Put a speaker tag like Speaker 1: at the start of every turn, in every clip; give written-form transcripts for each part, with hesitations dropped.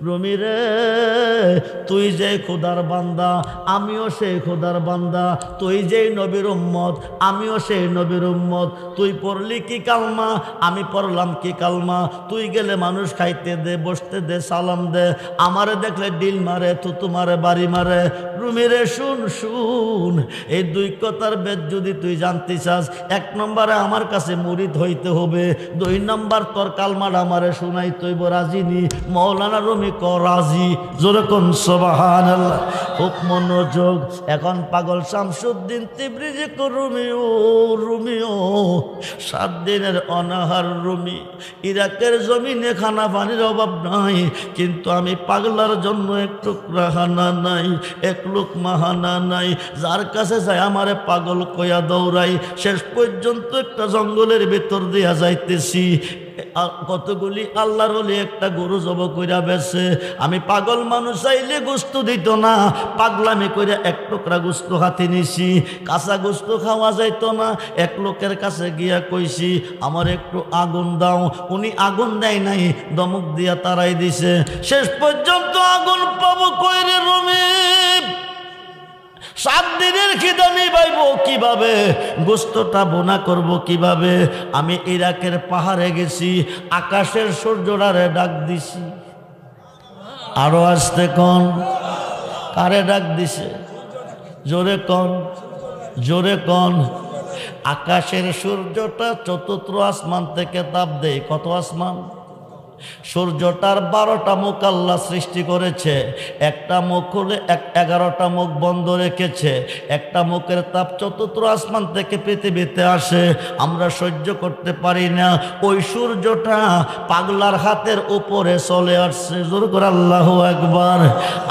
Speaker 1: রুমি রে, তুই যে খোদার বান্দা, আমিও সেই খোদার বান্দা। তুই যেই নবীর উম্মত, আমিও সেই নবীর উম্মত। তুই পড়লি কি কালমা, আমি পড়লাম কি কালমা। তুই গেলে মানুষ খাইতে দে, বসতে দে, সালাম দে। আমারে দেখলে ডিল মারে, থুতু মারে, বাড়ি মারে। রুমি রে শুন শুন, এই দুই কথার বেদ যদি তুই জানতে চাস, 1 নম্বরে আমার কাছে মুরিদ হইতে হবে। 2 নম্বর তোর কালমাটা আমারে শুনাই তৈব রাজিনি। মৌলানা রুমি ক রাজি। জোরে কোন সুবহানাল্লাহ। খুব মনোযোগ। এখন পাগল শামসুদ্দিন তিবরিজি কো রুমিও, রুমিও 7 দিনের অনাহার রুমি। ইরাকের জমিনে খানা পানির অভাব নাই, কিন্তু আমি পাগলার জন্য এক টুকরা হানা নাই, 1 লুকমা হানা নাই। যার কাছে যায় আমারে পাগল কইয়া দৌড়াই। শেষ পর্যন্ত একটা জঙ্গলের ভিতর দিয়া যাইতেছি। কতগুলি আল্লাহর ওলি একটা গরু জব কইরা বেছে। আমি পাগল মানুষ চাইলে গোস্ত দিত না, পাগলামি কইরা 1 টুকরা গোস্ত হাতে নিছি। কাঁচা গোস্ত খাওয়া যাইত না। 1 লোকের কাছে গিয়া কইছি আমার একটু আগুন দাও। উনি আগুন দেয় নাই, দমক দিয়া তারাই দিছে। শেষ পর্যন্ত আগুন পাবো কইরে রুমি? 7 দিনের খিদা নিবাইব কিভাবে? গোস্তটা বোনা করব কিভাবে? আমি ইরাকের পাহাড়ে গেছি, আকাশের সূর্যটারে ডাক দিছি। আরো আসতে কোন? কারে ডাক দিছে? জোরে কোন, জোরে কোন। আকাশের সূর্যটা 4th আসমান থেকে তাপ দেয়। কত আসমান? সূর্যটার 12টা মুখ আল্লাহ সৃষ্টি করেছে। একটা মুখ হলে 11টা মুখ বন্ধ রেখেছে। একটা মুখের তাপ 4th আসমান থেকে পৃথিবীতে আসে, আমরা সহ্য করতে পারি না। ওই সূর্যটা পাগলার হাতের উপরে চলে আসছে। জোর করে আল্লাহু আকবার।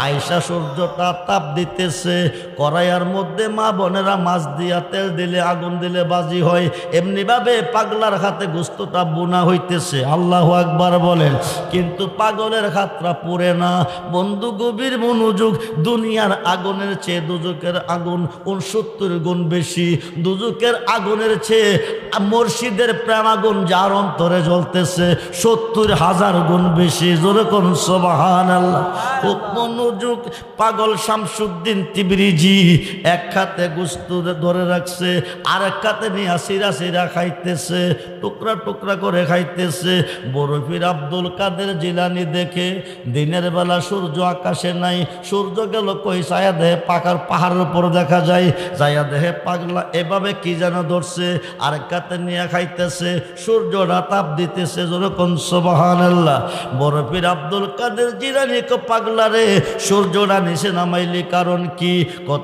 Speaker 1: আয়েশা সূর্যটা তাপ দিতেছে। কড়াইয়ের মধ্যে মা বোনেরা মাছ দিয়া তেল দিলে, আগুন দিলে বাজি হয়। এমনিভাবে পাগলার হাতে গোস্তটা বোনা হইতেছে। আল্লাহু আকবার বলেন। কিন্তু পাগলের হাতটা পুড়ে না। বন্ধু গভীর মনোযোগ। দুনিয়ার আগুনের চেয়ে দুজকের আগুন 69 গুণ বেশি। দুজকের আগুনের চেয়ে মুর্শিদের প্রেম আগুন যার অন্তরে জ্বলতেছে 70,000 গুণ বেশি। জোরে কোন সুবহানাল্লাহ। খুব মনোযোগ। পাগল শামসুদ্দিন তিবরিজি 1 হাতে গোস্ত ধরে রাখছে, আর 1 হাতে নিয়ে সিরা সিরা খাইতেছে, টুকরা টুকরা করে খাইতেছে। বরফির আব্দুল কাদের জিলানি দেখে দিনের বেলা সূর্য আকাশে নাই, সূর্য গেল কই ছায়া দেহে পাকার পাহাড়ের উপর দেখা যায়। ছায়া দেহে পাগলা এভাবে কি যেন ধরছে, আর কাতে নিয়ে খাইতেছে, সূর্যটা তাপ দিতেছে। যেরকম সুবহানাল্লাহ। বরফির আব্দুল কাদের জিলানি কো পাগলা রে, সূর্যটা নিচে নামাইলি কারণ কি?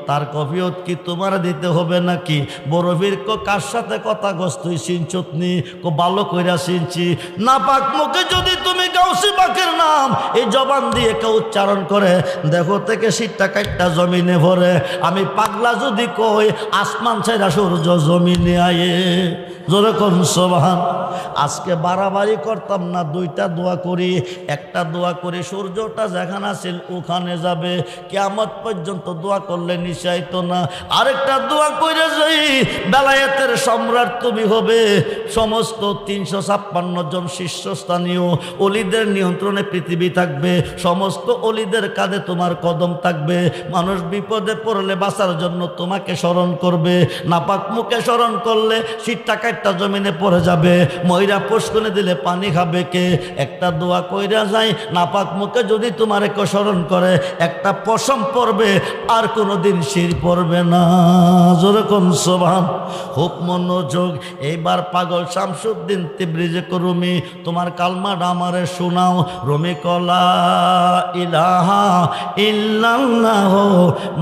Speaker 1: তার কফিয়ত কি তোমার দিতে হবে নাকি? বরফির কো কার সাথে কথা গস্তুই চিনচুতনি? কো ভালো কইরা চিনছি। না পাক মুখে যদি তুমি গাউসি পাকের নাম এই জবান দিয়ে কেউ উচ্চারণ করে, দেখো থেকে শীতটা কাটটা জমিনে ভরে। আমি পাগলা যদি কই আসমান ছাইরা সূর্য জমিনে আয়ে। জোরে কোন সুবহান। আজকে বাড়াবাড়ি করতাম না, 2টা দোয়া করি। একটা দোয়া করি সূর্যটা যেখানে আছিল ওখানে যাবে, কিয়ামত পর্যন্ত দোয়া করলে নিশাইত না। আরেকটা দোয়া কইরা যাই, বেলায়েতের সম্রাট তুমি হবে। সমস্ত 356 জন শীর্ষস্থানীয় অলিদের নিয়ন্ত্রণে পৃথিবী থাকবে। সমস্ত অলিদের কাঁধে তোমার কদম থাকবে। মানুষ বিপদে পড়লে বাঁচার জন্য তোমাকে স্মরণ করবে। নাপাক মুখে স্মরণ করলে শীতটা কাটটা জমিনে পড়ে যাবে। ময়রা পুষ্কনে দিলে পানি খাবে কে? একটা দোয়া কইরা যায়, নাপাক মুখে যদি তোমার কেউ স্মরণ করে, একটা পশম পড়বে, আর কোনোদিন শির পড়বে না। যেরকম সুবহান। খুব মনোযোগ। এইবার পাগল শামসুদ্দিন তিবরিজি কো রুমি, তোমার কালমাটা আমারে শোনাও। রুমি কলা ইলাহা ইল্লাল্লাহ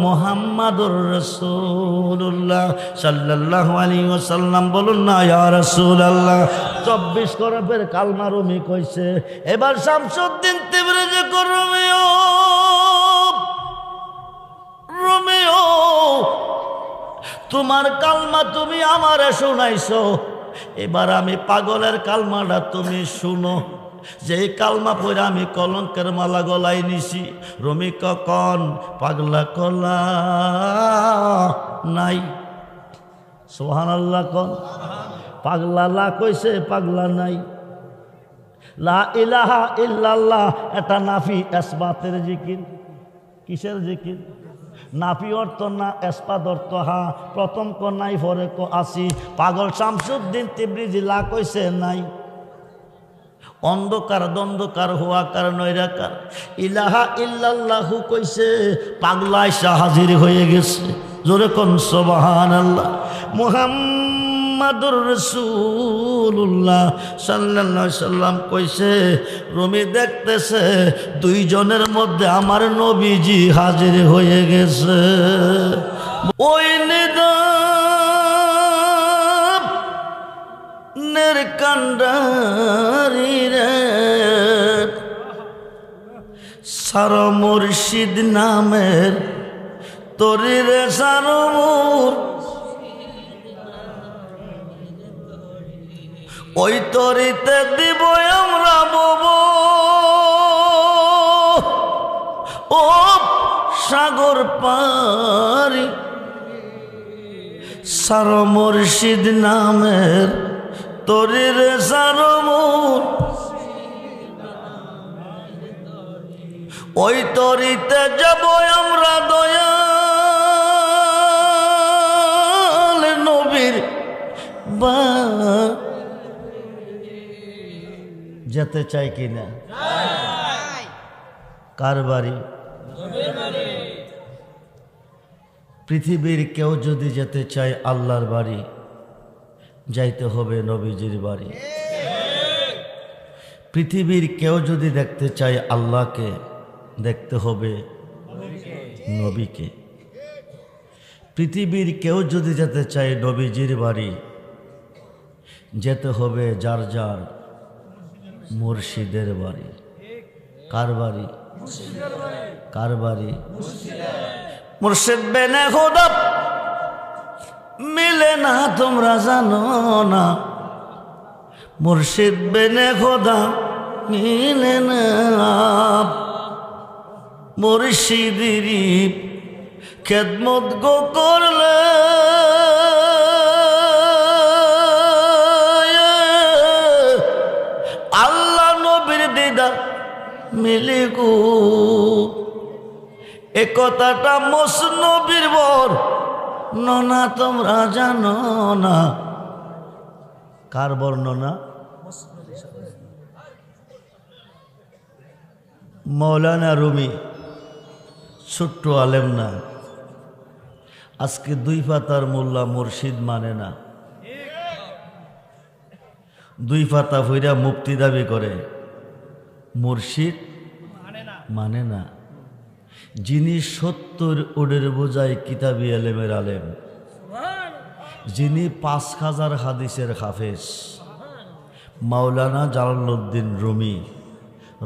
Speaker 1: মুহাম্মাদুর রাসূলুল্লাহ সাল্লাল্লাহু আলাইহি ওয়াসাল্লাম। বলুন না ইয়া রাসূলুল্লাহ। 24 করবের কালমা রুমি কইছে। এবার শামসুদ্দিন তিবরিজি কো রুমিও, রুমিও তোমার কালমা তুমি আমারে শোনাইছো। এবার আমি পাগলের কালমাটা তুমি শুনো। যে কালমা পড়ে আমি কলঙ্কের মালা গলায় নিছি। রুমি কখন? পাগলা কলা নাই। সুবহানাল্লাহ কোন? পাগলা লা কইছে, পাগলা নাই। লা ইলাহা ইল্লাল্লাহ এটা নাফি ইসবাতের জিকির। কিসের জিকির? নাফি অর্থ না, ইসবাত অর্থ হা। প্রথম ক নাই, পরে ক আসি। পাগল শামসুদ্দিন তিবরিজি লা কইছে নাই। অন্ধকার দ্বন্দ্বকার হুয়াকার নৈরাকার ইলাহা ইল্লাল্লাহু কইছে, পাগলা এসে হাজির হয়ে গেছে। জোরে কোন সুবহানাল্লাহ। মুহাম্মাদুর রাসূলুল্লাহ সাল্লাল্লাহু আলাইহি সাল্লাম কইছে, রুমি দেখতেছে দুইজনের মধ্যে আমার নবীজি হাজির হয়ে গেছে। ওই নিদানের কান্ডারি রে সার মুর্শিদ নামের তরি রে সারমুর, ওই তরিতে দিব আমরা বব ও সাগর পারি। সার মুর্শিদ নামের তরি রে সারমুর, ওই তরিতে যাব আমরা দয়াল নবীর বা। যেতে চাই কিনা? কার বাড়ি? পৃথিবীর কেউ যদি যেতে চায় আল্লাহর বাড়ি, যাইতে হবে নবীজির বাড়ি। পৃথিবীর কেউ যদি দেখতে চায় আল্লাহকে, দেখতে হবে নবীকে। পৃথিবীর কেউ যদি যেতে চায় নবীজির বাড়ি, যেতে হবে যার যার মুর্শিদের বাড়ি। কার বাড়ি? কার বাড়ি? মুর্শিদ বেনে খোদা মিলে না তোমরা জানো না, মুর্শিদ বেনে খোদা মিলে না। মুর্শিদেরই খেদমত গো করলে আল্লাহ নবীর দিদার মিলে গো। এ কথাটা মসনবীর বর ননা তোমরা জানো না। কার বর্ণনা? মৌলানা রুমি, ছোট্ট আলেম না। আজকে দুই পাতার মোল্লা মুর্শিদ মানে না, দুই পাতা ভইরা মুক্তি দাবি করে, মুর্শিদ মানে না। যিনি 70 ওডের বোঝায় কিতাবি আলেমের আলেম, যিনি 5000 হাদিসের হাফেজ, মাওলানা জালালউদ্দিন রুমি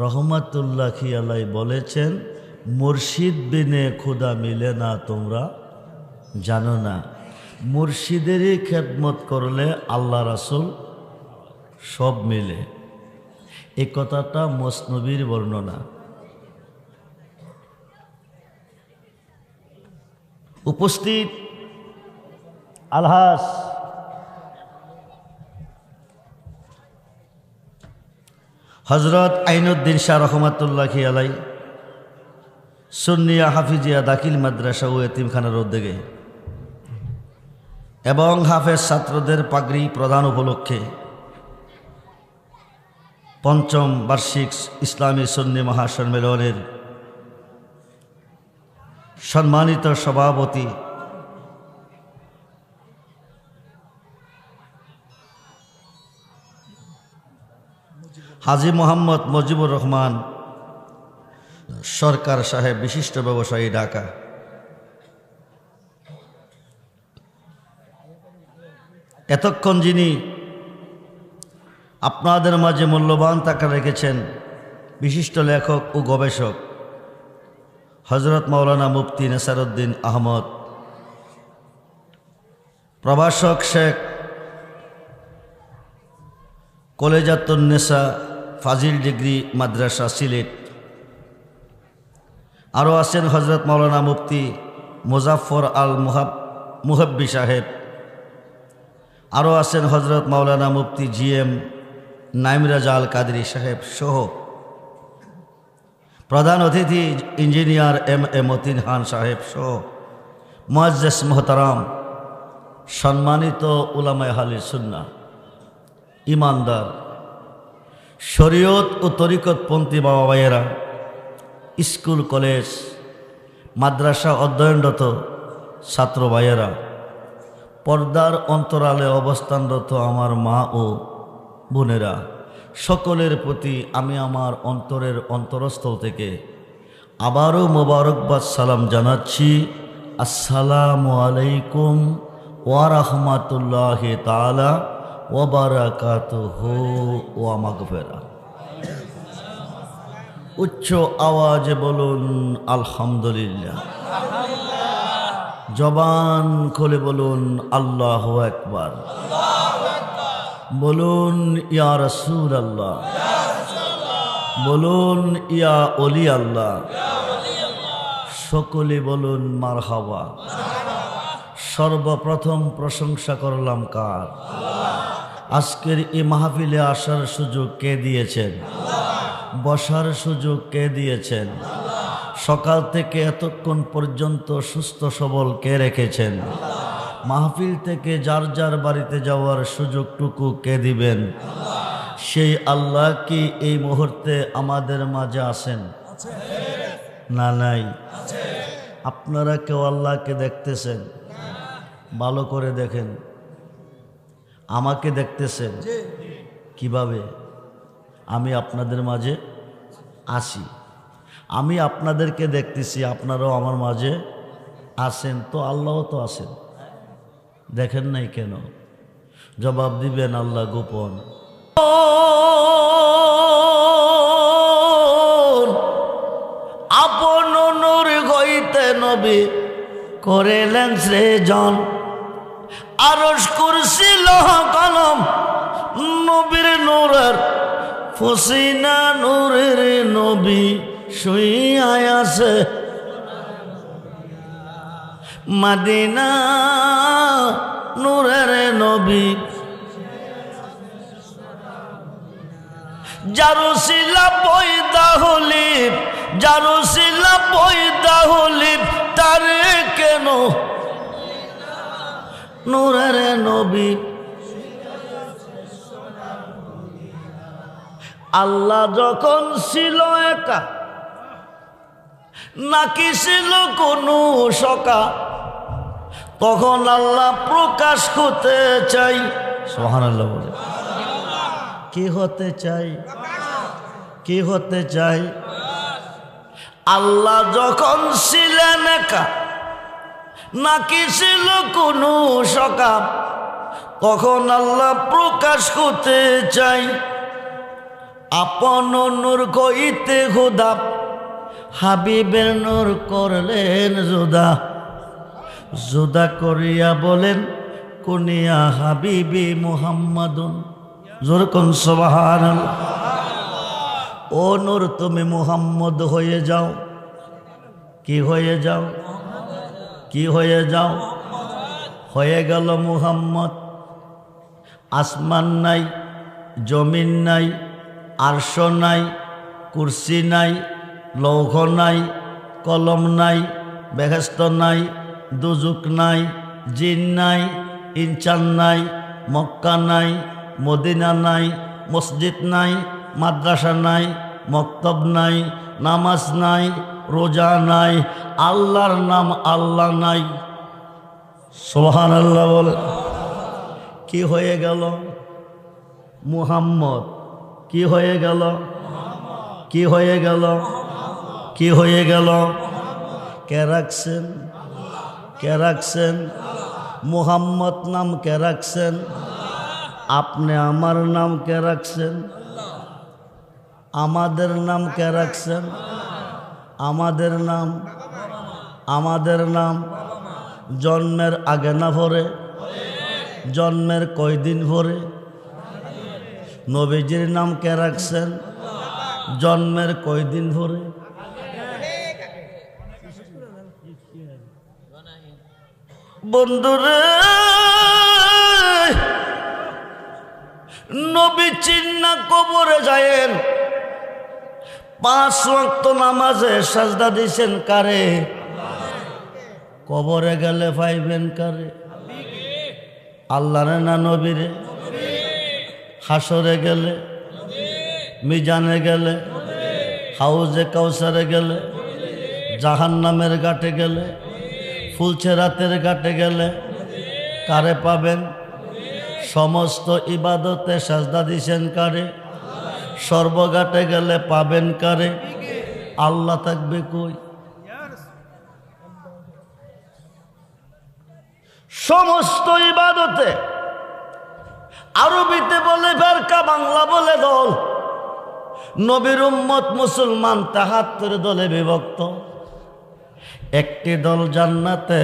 Speaker 1: রহমাতুল্লাহ আলাইহি বলেছেন, মুর্শিদ বিনে খোদা মিলে না তোমরা জানো না। মুর্শিদেরই খেদমত করলে আল্লাহ রাসূল সব মিলে। এই কথাটা মসনবীর বর্ণনা। উপস্থিত আলহাস হজরত আইনুদ্দিন শাহ রহমাতুল্লাহ আলাইহি সুন্নিয়া হাফিজিয়া দাখিল মাদ্রাসা ও এতিমখানার উদ্যোগে এবং হাফেজ ছাত্রদের পাগড়ি প্রদান উপলক্ষে ৫ম বার্ষিক ইসলামী সুন্নি মহাসম্মেলনের সম্মানিত সভাপতি হাজী মোহাম্মদ মুজিবুর রহমান সরকার সাহেব, বিশিষ্ট ব্যবসায়ী, ঢাকা। এতক্ষণ যিনি আপনাদের মাঝে মূল্যবান টাকা রেখেছেন, বিশিষ্ট লেখক ও গবেষক হজরত মাওলানা মুফতি নেসারউদ্দিন আহমদ, প্রভাষক শেখ কলেজাতুন্নেসা ফাজিল ডিগ্রি মাদ্রাসা সিলেট। আরও আছেন হজরত মাওলানা মুফতি মুজাফফর আল মুহাব্বি সাহেব। আরও আছেন হজরত মাওলানা মুফতি GM নাইম রাজা আল কাদরি সাহেব সহ প্রধান অতিথি ইঞ্জিনিয়ার এম এ মতিন খান সাহেব সহ মুআজ্জিজ মোহতারাম সম্মানিত উলামায়ে আহলে সুন্নাহ ইমানদার শরীয়ত ও তরিকতপন্থী বাবা ভাইয়েরা, স্কুল কলেজ মাদ্রাসা অধ্যয়নরত ছাত্র ভাইয়েরা, পর্দার অন্তরালে অবস্থানরত আমার মা ও বোনেরা, সকলের প্রতি আমি আমার অন্তরের অন্তরস্থল থেকে আবারও মোবারকবাদ সালাম জানাচ্ছি। আসসালামু আলাইকুম ওয়া রাহমাতুল্লাহি তাআলা ওয়া বারাকাতুহু ওয়া মাগফিরাহ। উচ্চ আওয়াজে বলুন আলহামদুলিল্লাহ। জবান খুলে বলুন আল্লাহু আকবার। বলুন ইয়া রাসূলুল্লাহ, বলুন ইয়া ওলি আল্লাহ, সকলে বলুন মারহাবা। সর্বপ্রথম প্রশংসা করলাম কার? আজকের এই মাহফিলে আসার সুযোগ কে দিয়েছেন? বসার সুযোগ কে দিয়েছেন? সকাল থেকে এতক্ষণ পর্যন্ত সুস্থ সবল কে রেখেছেন? মাহফিল থেকে যার যার বাড়িতে যাওয়ার সুযোগটুকু কে দিবেন? সেই আল্লাহ কি এই মুহূর্তে আমাদের মাঝে আছেন? না নাই? আপনারা কেউ আল্লাহকে দেখতেছেন? ভালো করে দেখেন। আমাকে দেখতেছেন কিভাবে? আমি আপনাদের মাঝে আসি, আমি আপনাদেরকে দেখতেছি, আপনারাও আমার মাঝে আছেন, তো আল্লাহও তো আছেন। দেখেন নাই কেন? জবাব দিবেন আল্লাহ গোপন। আপন নূর হইতে নবী করেলেন সৃজন, আরশ কুরসি লৌহ কলম নবীর নূরের ফসিনা নূরের নবী শুইয়া আছে মদিনা নূরের নবী। জারুসিলা পয়দা হলিব, জারুসিলা পয়দা হলিব, তারে কেন নূরের নবী। আল্লাহ যখন ছিল একা, নাকি ছিল কোনো সকা, তখন আল্লাহ প্রকাশ হতে চাই। সুবহানাল্লাহ বলে। কি হতে চাই? কি হতে চাই? আল্লাহ যখন ছিলেন একা, নাকি ছিল কোনো সকা, তখন আল্লাহ প্রকাশ হতে চাই। আপন নূর কইতে খুদা হাবিবের নূর করলেন জুদা, জুদা করিয়া বলেন কুনিয়া হাবিবি মুহাম্মাদুন। জোর কোন সুবহানাল্লাহ। ও নূর তুমি মুহাম্মদ হয়ে যাও। কি হয়ে যাও? কি হয়ে যাও? হয়ে গেল মুহাম্মদ। আসমান নাই, জমিন নাই, আরশ নাই, কুরসি নাই, লৌহ নাই, কলম নাই, বেহেশত নাই, দুজুক নাই, জিন নাই, ইনসান নাই, মক্কা নাই, মদিনা নাই, মসজিদ নাই, মাদ্রাসা নাই, মক্তব নাই, নামাজ নাই, রোজা নাই, আল্লাহর নাম আল্লাহ নাই। সুবহানাল্লাহ বলে। কি হয়ে গেল? মুহাম্মদ। কি হয়ে গেল? কি হয়ে গেল? কি হয়ে গেল? কে রাখছেন? কে রাখছেন? মুহাম্মদ নাম কে রাখছেন? আপনি আমার নাম কে রাখছেন? আমাদের নাম কে রাখছেন? আমাদের নাম, আমাদের নাম জন্মের আগে না পরে? জন্মের কয়দিন পরে? নবীজির নাম কে রাখছেন? জন্মের কয়দিন পরে? বন্ধুরে নবী চিন্না কবরে যায়েন, 5 ওয়াক্ত নামাজে সাজদা দিছেন কারে? কবরে গেলে পাইবেন কারে? আল্লাহরে না নবীরে? হাসরে গেলে, মিজানে গেলে, হাউজে কাউসারে গেলে, জাহান্নামের ঘাটে গেলে, ফুলছেরাতের ঘাটে গেলে কারে পাবেন? সমস্ত ইবাদতে সাজদা দিছেন কারে? সর্বঘাটে গেলে পাবেন কারে? আল্লাহ থাকবে কই? সমস্ত ইবাদতে আরবিতে বলে ফেরকা, বাংলা বলে দল। নবীর উম্মত মুসলমান 73 দলে বিভক্ত। একটি দল জান্নাতে,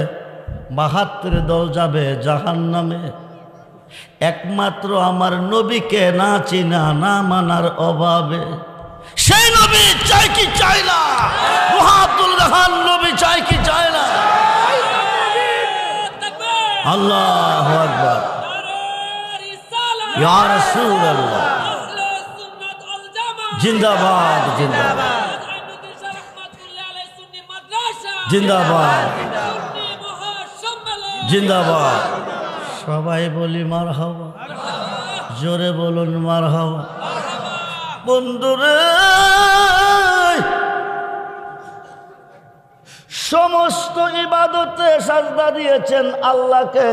Speaker 1: 72 দল যাবে জাহান্নামে। একমাত্র আমার নবীকে না চিনা, না মানার অভাবে। সেই নবী চাই কি চাই না? মুহাম্মদুর রহমান নবী চাই কি চাই না? আল্লাহু আকবার, ইয়া রাসূলুল্লাহ, জিন্দাবাদ জিন্দাবাদ জিন্দাবাদ জিন্দাবাদ। সবাই বলি মারহাবা, জোরে বলুন মারহাবা। বন্ধুরে, সমস্ত ইবাদতে সাজদা দিয়েছেন আল্লাহকে।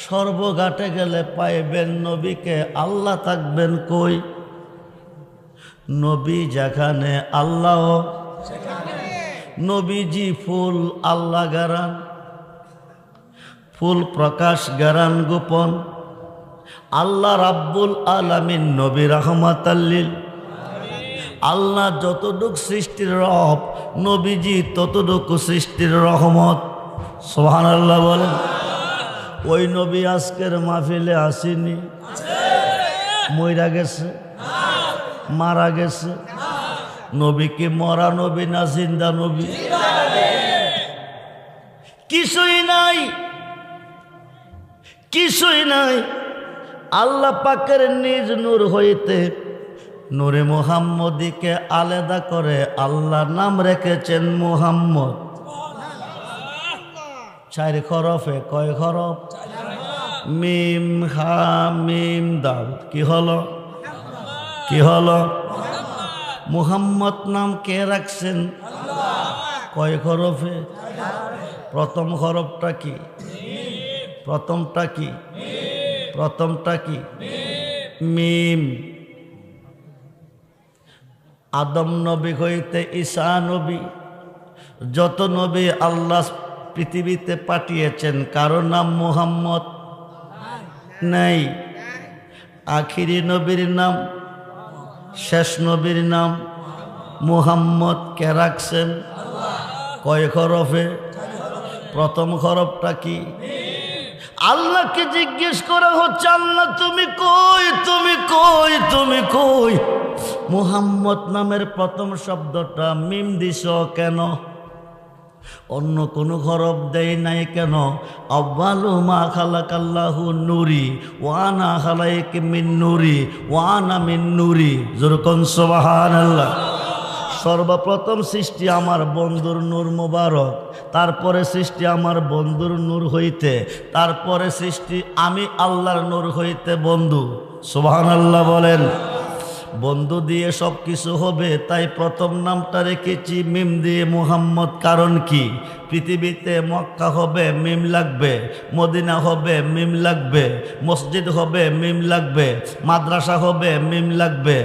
Speaker 1: সর্বঘাটে গেলে পাইবেন নবীকে। আল্লাহ থাকবেন কই? নবী যেখানে আল্লাহ। নবীজি ফুল, আল্লাহ গারান। ফুল প্রকাশ, গারান গোপন। আল্লাহ রাব্বুল আলামিন, নবী রাহমাতাল লিল। আল্লাহ যতটুক সৃষ্টির রব, নবীজি ততটুকু সৃষ্টির রহমত। সুবহানাল্লাহ বলেন। ওই নবী আজকের মাহফিলে আসেনি? মইরা গেছে, মারা গেছে। নবী কি মরা নবী না জিন্দা নবী? কিছুই নাই, কিছুই নাই। আল্লাহ পাকের নিজ নূর হইতে নূরে মুহাম্মদীকে আলাদা করে আল্লাহ নাম রেখেছেন মুহাম্মদ। 4 হরফে। কয় হরফ? মিম হা মিম দাল। কি হলো? কি হলো? মুহাম্মদ নাম কে রাখছেন? কয় হরফে? প্রথম হরফটা কি? প্রথমটা কি? প্রথমটা কি? মিম। আদম নবী হইতে ঈসা নবী, যত নবী আল্লাহ পৃথিবীতে পাঠিয়েছেন কারো নাম মুহাম্মদ নাই। আখিরি নবীর নাম, শেষ নবীর নাম মুহাম্মদ কে রাখছেন? কয় হরফে? প্রথম হরফটা কি? আল্লাহকে জিজ্ঞেস করা হচ্ছে, আল্লাহ তুমি কই, তুমি কই, তুমি কই? মুহাম্মদ নামের প্রথম শব্দটা মিম দিছ কেন? অন্য কোন হরফ দেয় নাই কেন? আউয়ালু মা খালাকাল্লাহু নূরি ওয়া আনা খালাইকা মিন নূরি ওয়া আনা মিন নূরি। যুরকুন সুবহানাল্লাহ। সর্বপ্রথম সৃষ্টি আমার বন্ধুর নূর মুবারক, তারপরে সৃষ্টি আমার বন্ধুর নূর হইতে, তারপরে সৃষ্টি আমি আল্লাহর নূর হইতে বন্ধু। সুবহানাল্লাহ বলেন। বন্ধু দিয়ে সব কিছু হবে, তাই প্রথম নামটা রেখেছি মিম দিয়ে মুহাম্মদ। কারণ কি? পৃথিবীতে মক্কা হবে মিম লাগবে, মদিনা হবে মিম লাগবে, মসজিদ হবে মিম লাগবে, মাদ্রাসা হবে মিম লাগবে,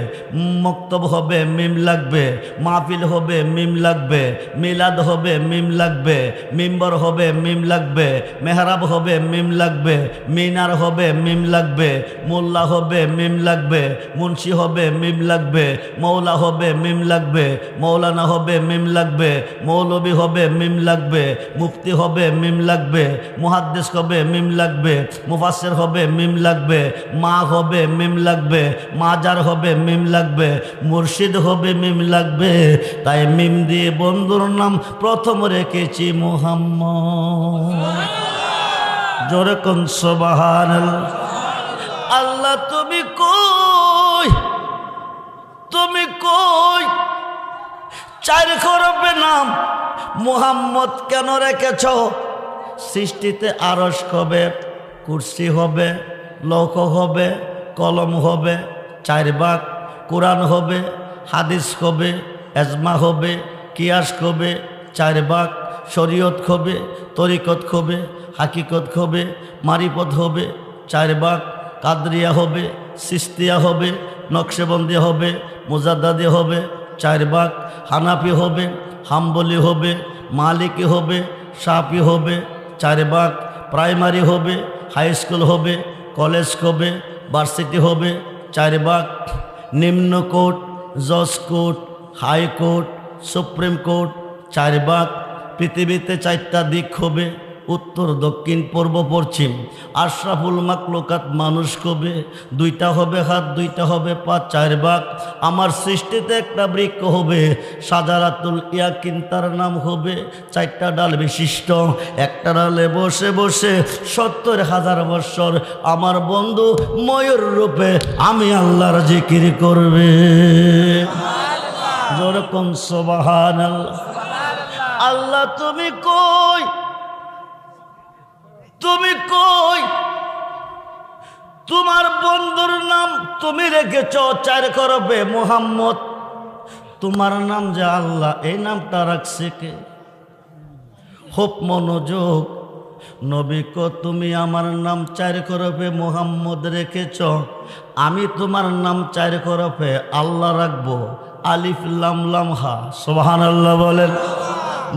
Speaker 1: মক্তব হবে মিম লাগবে, মাহফিল হবে মিম লাগবে, মিলাদ হবে মিম লাগবে, মিম্বর হবে মিম লাগবে, মেহরাব হবে মিম লাগবে, মিনার হবে মিম লাগবে, মোল্লা হবে মিম লাগবে, মুন্সি হবে মিম লাগবে, মৌলা হবে মিম লাগবে, মৌলানা হবে মিম লাগবে, মৌলবী হবে মিম লাগবে, মুফতি হবে মিম লাগবে, মুহাদ্দিস হবে মিম লাগবে, মুফাসসির হবে মিম লাগবে, মা হবে মিম লাগবে, মাজার হবে মিম লাগবে, মুর্শিদ হবে মিম লাগবে। তাই মিম দিয়ে বন্ধুর নাম প্রথম রেখেছি মুহাম্মদ। জোরে কোন সুবহানাল্লাহ। আল্লাহ তুমি কই, তুমি কই? চার হরফে নাম মুহাম্মদ কেন রেখেছ? সৃষ্টিতে আরশ হবে, কুরসি হবে, লৌহ হবে, কলম হবে, চার ভাগ, কোরআন হবে, হাদিস হবে, এজমা হবে, কিয়াস হবে, চার ভাগ, শরীয়ত হবে, তরিকত হবে, হাকিকত হবে, মারিফত হবে, চার ভাগ, কাদরিয়া হবে, সিস্তিয়া হবে, নকশেবন্দি হবে, মুজাদ্দাদি হবে, চার ভাগ, হানাফি হবে, হাম্বলি হবে, মালিকি হবে, শাফি হবে, চার ভাগ, প্রাইমারি হবে, হাই স্কুল হবে, কলেজ হবে, ভার্সিটি হবে, চার ভাগ, নিম্ন কোর্ট, জজ কোর্ট, হাইকোর্ট, সুপ্রিম কোর্ট, চার ভাগ। পৃথিবীতে চারটা দিক হবে, উত্তর, দক্ষিণ, পূর্ব, পশ্চিম। আশরাফুল মাকলুকাত মানুষ কবে, দুইটা হবে হাত, দুইটা হবে পা, চার ভাগ। আমার সৃষ্টিতে একটা বৃক্ষ হবে, সাজারাতুল ইয়াকিন তার নাম হবে, চারটা ডাল বিশিষ্ট। একটা ডালে বসে বসে ৭০,০০০ বৎসর আমার বন্ধু ময়ূর রূপে আমি আল্লাহর জিকির করবে। যেরকম সুবহানাল্লাহ। আল্লাহ তুমি কই, তুমি কই? তোমার বন্ধুর নাম তুমি রেখেছ চার হরফে মুহাম্মদ। তোমার নাম যে আল্লাহ, এই নামটা রাখছে কে? খুব মনোযোগ। নবী কো তুমি আমার নাম চার হরফে মুহাম্মদ রেখেছ, আমি তোমার নাম চার হরফে আল্লাহ রাখবো, আলিফ লাম লাম হা। সুবহানাল্লাহ বলেন।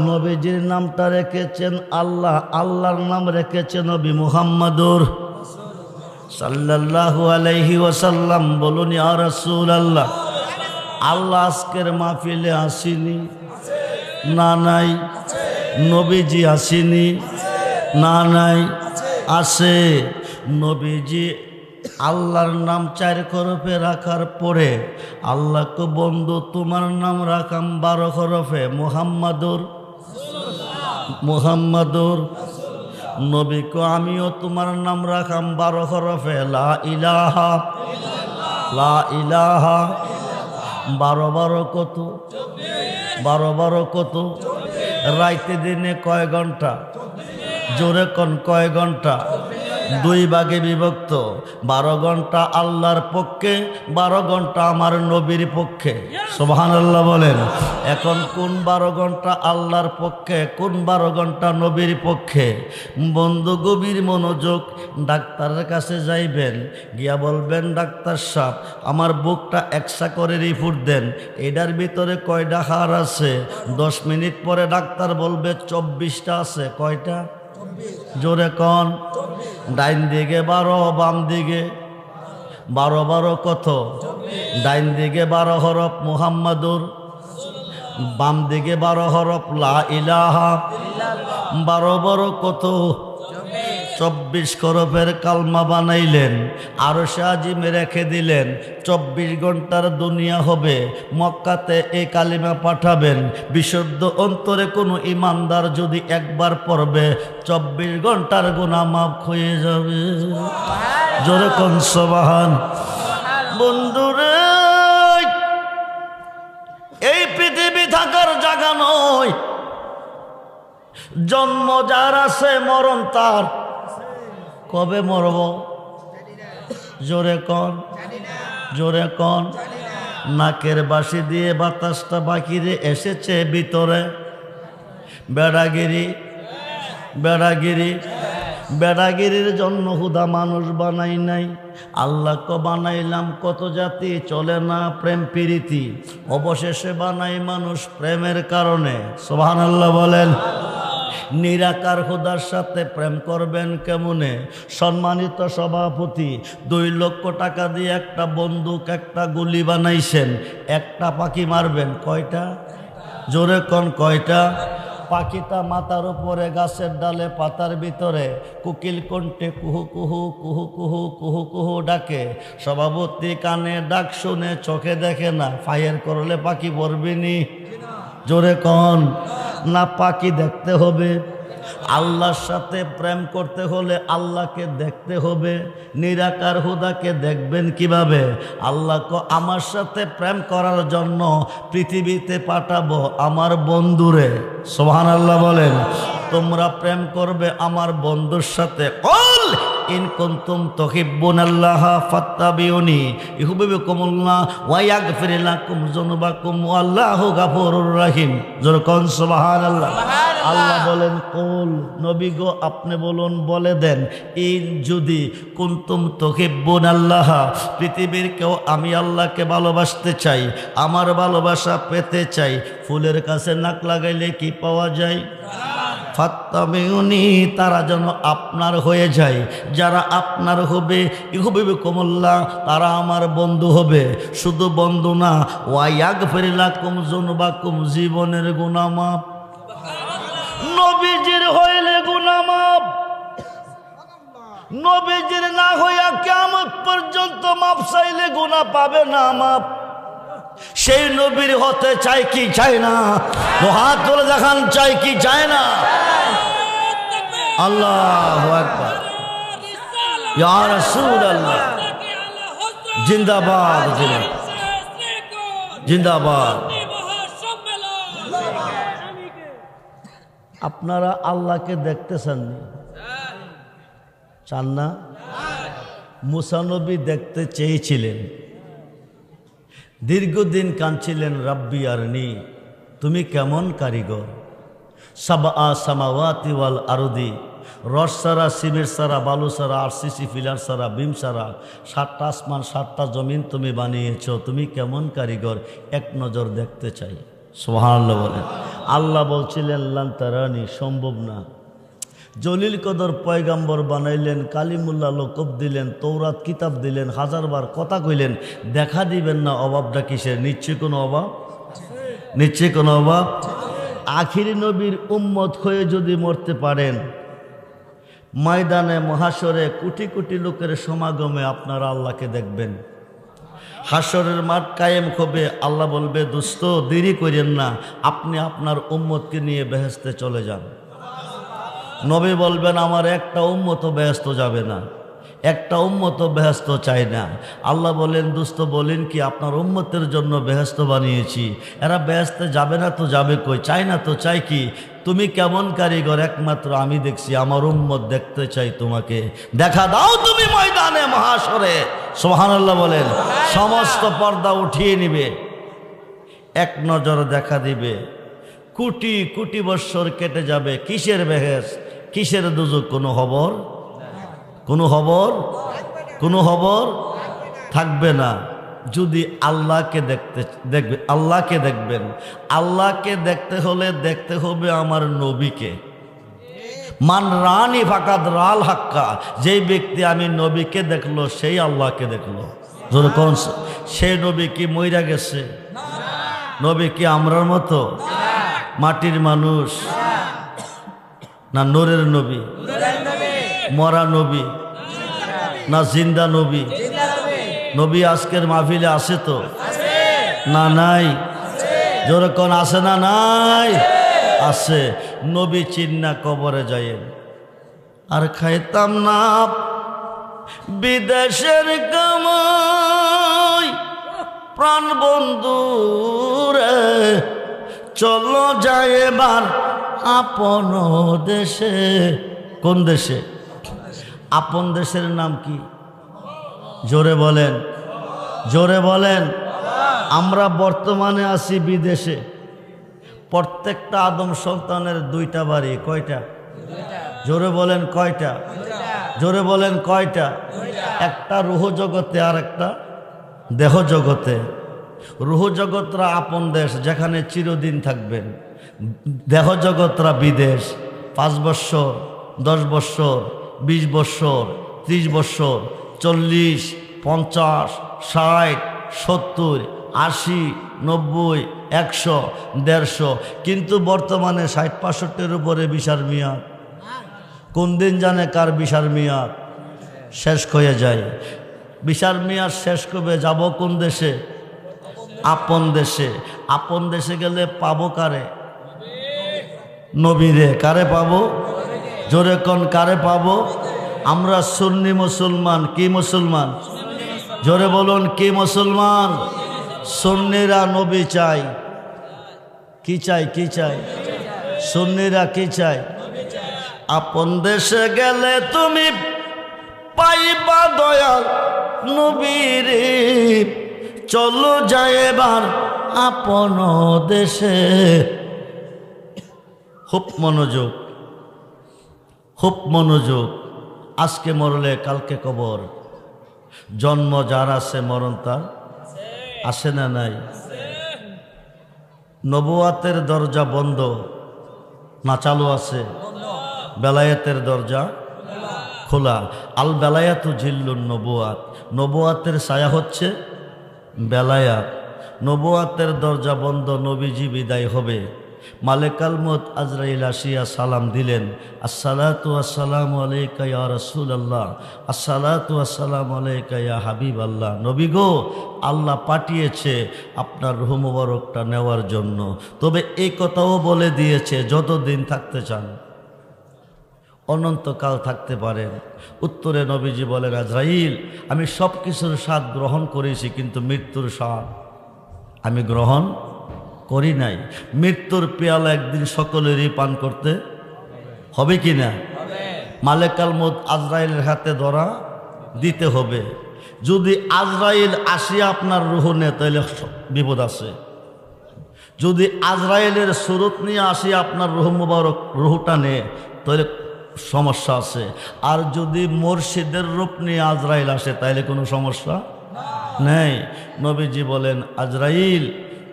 Speaker 1: নবীজির নামটা রেখেছেন আল্লাহ, আল্লাহর নাম রেখেছেন নবী মুহাম্মাদুর সাল্লাল্লাহু আলাইহি ওয়াসাল্লাম। বলুন ইয়া রাসূলুল্লাহ। আল্লাহ আজকের মাহফিলে আসেনি? না নাই। নবীজি আসেনি? না নাই। আসে। নবীজি আল্লাহর নাম চার হরফে রাখার পরে আল্লাহকে বন্ধু তোমার নাম রাখাম 12 হরফে মুহাম্মাদুর, মুহাম্মাদুর। নবীকে আমিও তোমার নাম রাখাম 12 হরফে লা ইলাহা, লা ইলাহা। 12 12 কত? 12 12 কত? রাইতে দিনে কয় ঘন্টা? জোরে কোন কয় ঘন্টা? 2 ভাগে বিভক্ত। 12 ঘন্টা আল্লাহর পক্ষে, 12 ঘন্টা আমার নবীর পক্ষে। সুবহানাল্লাহ বলেন। এখন কোন 12 ঘন্টা আল্লাহর পক্ষে, কোন 12 ঘন্টা নবীর পক্ষে? বন্ধু গভীর মনোযোগ। ডাক্তারের কাছে যাইবেন, গিয়া বলবেন ডাক্তার সাহেব আমার বুকটা এক্সা করে রিপোর্ট দেন, এটার ভিতরে কয়টা হাড় আছে? 10 মিনিট পরে ডাক্তার বলবে 24টা আছে। কয়টা? জোরে কন। ডাইন দিকে 12, বাম দিকে 12 12 কত? ডাইন দিকে 12 হরফ মুহাম্মাদুর, বাম দিকে 12 হরফ লা ইলাহা। 12 12 কত? 24 হরফের কালমা বানাইলেন, আরশে আজিমে রেখে দিলেন। 24 ঘন্টার দুনিয়া হবে। মক্কাতে এই কালিমা পাঠাবেন। বিশুদ্ধ অন্তরে কোনো ইমানদার যদি একবার পড়বে 24 ঘন্টার গুনাহ মাফ হয়ে যাবে। জোরে কোন সুবহান। বন্ধুরে, এই পৃথিবী থাকার জায়গা নয়। জন্ম যার আছে মরণ তার। কবে মরব? জোরে কন, জোরে কন। নাকের বাঁশি দিয়ে বাতাসটা বাকিরে এসেছে ভিতরে। বেড়াগিরি, বেড়াগিরি, বেড়াগিরির জন্য হুদা মানুষ বানাই নাই। আল্লাহকে বানাইলাম কত জাতি, চলে না প্রেম প্রীতি, অবশেষে বানাই মানুষ প্রেমের কারণে। সুবহানাল্লাহ বলেন। নিরাকার খোদার সাথে প্রেম করবেন কেমনে? সম্মানিত সভাপতি 2 লক্ষ টাকা দিয়ে একটা বন্দুক, একটা গুলি বানাইছেন, একটা পাখি মারবেন কয়টা? জোরে কোন কয়টা? পাখিটা মাথার উপরে গাছের ডালে পাতার ভিতরে কোকিল কণ্ঠে কুহু কুহু কুহু কুহু কুহু কুহু ডাকে। সভাপতি কানে ডাক শুনে চোখে দেখে না, ফায়ার করলে পাখি পড়বেনি। জোরে কন না। পাখি দেখতে হবে, আল্লাহর সাথে প্রেম করতে হলে আল্লাহকে দেখতে হবে। নিরাকার হুদাকে দেখবেন কিভাবে? আল্লাহ আমার সাথে প্রেম করার জন্য পৃথিবীতে পাঠাবো আমার বন্ধুরে। সুবহানাল্লাহ বলেন। তোমরা প্রেম করবে আমার বন্ধুর সাথে। কুল ইন কুনতুম তুহিব্বুনাল্লাহ ফাত্তাবিউনি ইউহিব্বুকুমুল্লাহ ওয়া ইয়াগফির লাকুম যুনুবাকুম ওয়াল্লাহু গাফুরুর রহিম। জোরে কোন সুবহানাল্লাহ। আল্লাহ বলেন কুল, নবী গো আপনি বলুন, বলে দেন, ইন যদি কুনতুম তুহিব্বুনাল্লাহ, পৃথিবীর কেউ আমি আল্লাহকে ভালোবাসতে চাই, আমার ভালোবাসা পেতে চাই, ফুলের কাছে নাক লাগাইলে কি পাওয়া যায়? ফাত্তাবিউনি, তারা যেন আপনার হয়ে যায়। যারা আপনার হবে ইউহিব্বুকুমুল্লাহ, তারা আমার বন্ধু হবে। শুধু বন্ধু না, ওয়া ইয়াগফির লাকুম যুনুবাকুম, জীবনের গুনাহ মাফ। নবীজির হইলে গুনাহ মাফ, নবীজির না হইয়া কিয়ামত পর্যন্ত মাফ চাইলে গুনাহ পাবে না মাফ। সেই নবীর হতে চাই কি চাই না? হাত তুলে দেখান, চাই কি চায় না? আল্লাহু আকবার, ইয়া রাসূলুল্লাহ, জিন্দাবাদ জিন্দাবাদ। আপনারা আল্লাহকে দেখতে চাননি? চান না? মুসা নবী দেখতে চেয়েছিলেন, দীর্ঘদিন কাঁদছিলেন, রাব্বি আরনি, তুমি কেমন কারিগর। সাবআ সামাওয়াতি ওয়াল আরদি, রস সারা, সিমের সারা, বালু সারা, আরসিসি ফিলার সারা, বিম সারা, 7টা আসমান 7টা জমিন তুমি বানিয়েছো, তুমি কেমন কারিগর, এক নজর দেখতে চাই। সুবহানাল্লাহ বলেন। আল্লাহ বলছিলেন লান তারানি, সম্ভব না। জলিল কদর পয়গাম্বর বানাইলেন, কালিমুল্লাহ লোকব দিলেন, তৌরাত কিতাব দিলেন, হাজারবার কথা কইলেন, দেখা দিবেন না, অভাবটা কিসের? নিশ্চয় কোনো অভাব, নিশ্চয় কোনো অভাব। আখিরি নবীর উম্মত হয়ে যদি মরতে পারেন, ময়দানে মহাশরে কোটি কোটি লোকের সমাগমে আপনারা আল্লাহকে দেখবেন। হাসরের মাঠ কায়েম হবে, আল্লাহ বলবে দোস্ত দেরি করেন না, আপনি আপনার উম্মতকে নিয়ে বেহেশতে চলে যান। নবী বলবেন আমার একটা উম্মত বেহেশত যাবে না, একটা উম্মত বেহেশত চাই না। আল্লাহ বলেন দোস্ত বলেন কি, আপনার উম্মতের জন্য বেহেশত বানিয়েছি, এরা বেহেশতে যাবে না তো যাবে কই, চাই না তো চাই কি? তুমি কেমন কারিগর একমাত্র আমি দেখছি, আমার উম্মত দেখতে চাই, তোমাকে দেখা দাও তুমি ময়দানে মহাশরে। সুবহানাল্লাহ বলেন। সমস্ত পর্দা উঠিয়ে নিবে, এক নজর দেখা দিবে, কোটি কোটি বৎসর কেটে যাবে। কিসের বেহেশ, কিসের দুজক? কোনো খবর, কোনো খবর, কোনো খবর থাকবে না। যদি আল্লাহকে দেখবে, আল্লাহকে দেখবেন। আল্লাহকে দেখতে হলে দেখতে হবে আমার নবীকে। মান রানি ফাকাদ রাল হাক্কা, যেই ব্যক্তি আমি নবীকে দেখলো সেই আল্লাহকে দেখলো। কোন সেই নবী কি মইরা গেছে? নবী কি আমরার মতো মাটির মানুষ? না নূরের নবী, মরা নবী, না জিন্দা নবী? নবী আজকের মাহফিলে আছে তো? না নাই? যেরকম আছে না নাই? আছে। নবী চিন্না কবরে যাইয়েন আর খাইতাম না বিদেশের কামাই, প্রাণ বন্ধু রে চলো যায় এবার আপন দেশে। কোন দেশে? আপন দেশের নাম কি? জোরে বলেন, জোরে বলেন। আমরা বর্তমানে আছি বিদেশে। প্রত্যেকটা আদম সন্তানের 2টা বাড়ি। কয়টা? জোরে বলেন কয়টা? জোরে বলেন কয়টা? একটা রুহ জগতে আর একটা দেহ জগতে। রুহ জগতরা আপন দেশ, যেখানে চিরদিন থাকবেন। দেহ জগতরা বিদেশ। 5 বৎসর, 10 বৎসর, 20 বৎসর, 30 বৎসর, 40, 50, 60, 70, 80, 90, 100, 150। কিন্তু বর্তমানে 60-65 উপরে ভিসার মেয়াদ। কোন দিন জানে কার ভিসার মেয়াদ শেষ হয়ে যায়। ভিসার মেয়াদ শেষ করবে, যাব কোন দেশে? আপন দেশে। আপন দেশে গেলে পাবো কারে? নবীরে। কারে পাবো? জোরে কোন কারে পাবো? আমরা সুন্নি মুসলমান। কি মুসলমান? জোরে বলুন কি মুসলমান? সুন্নিরা নবী চাই। কি চাই? কি চাই? সুন্নিরা কি চাই? আপন দেশে গেলে তুমি পাইবা দয়াল নবীর, চলো যায় এবার আপন দেশে। খুব মনোযোগ, খুব মনোযোগ। আজকে মরলে কালকে কবর। জন্ম যার আছে মরণ তার আসে না নাই? নবুয়াতের দরজা বন্ধ না চালু আছে? বেলায়েতের দরজা খোলা। আল বেলায়াতু জিল্লুন নবুয়াত। নবুয়াতের ছায়া হচ্ছে বেলায়াত। নবুয়াতের দরজা বন্ধ, নবীজি বিদায় হবে। মালেকাল মউত আজরাইল আসিয়া সালাম দিলেন, আসসালাতু আসসালামু আলাইকা ইয়া রাসূলুল্লাহ, আসসালাতু আসসালামু আলাইকা ইয়া হাবিবাল্লাহ। নবী গো, আল্লাহ পাঠিয়েছে আপনার রূহ মুবারকটা নেওয়ার জন্য। তবে এই কথাও বলে দিয়েছে যতদিন থাকতে চান অনন্তকাল থাকতে পারেন। উত্তরে নবীজি বলেন, আজরাইল, আমি সব কিছুর স্বাদ গ্রহণ করেছি, কিন্তু মৃত্যুর স্বাদ আমি গ্রহণ করি নাই। মৃত্যুর পেয়ালা একদিন সকলেরই পান করতে হবে কি না? মালেকাল মউত আজরাইলের হাতে ধরা দিতে হবে। যদি আজরাইল আসিয়া আপনার রূহ নেয় তাহলে বিপদ আছে। যদি আজরাইলের সুরত নিয়ে আসিয়া আপনার রূহ মুবারক রূহটা নেয় তাহলে সমস্যা আছে। আর যদি মুর্শিদের রূপ নিয়ে আজরাইল আসে তাহলে কোনো সমস্যা নেই। নবীজি বলেন, আজরাইল,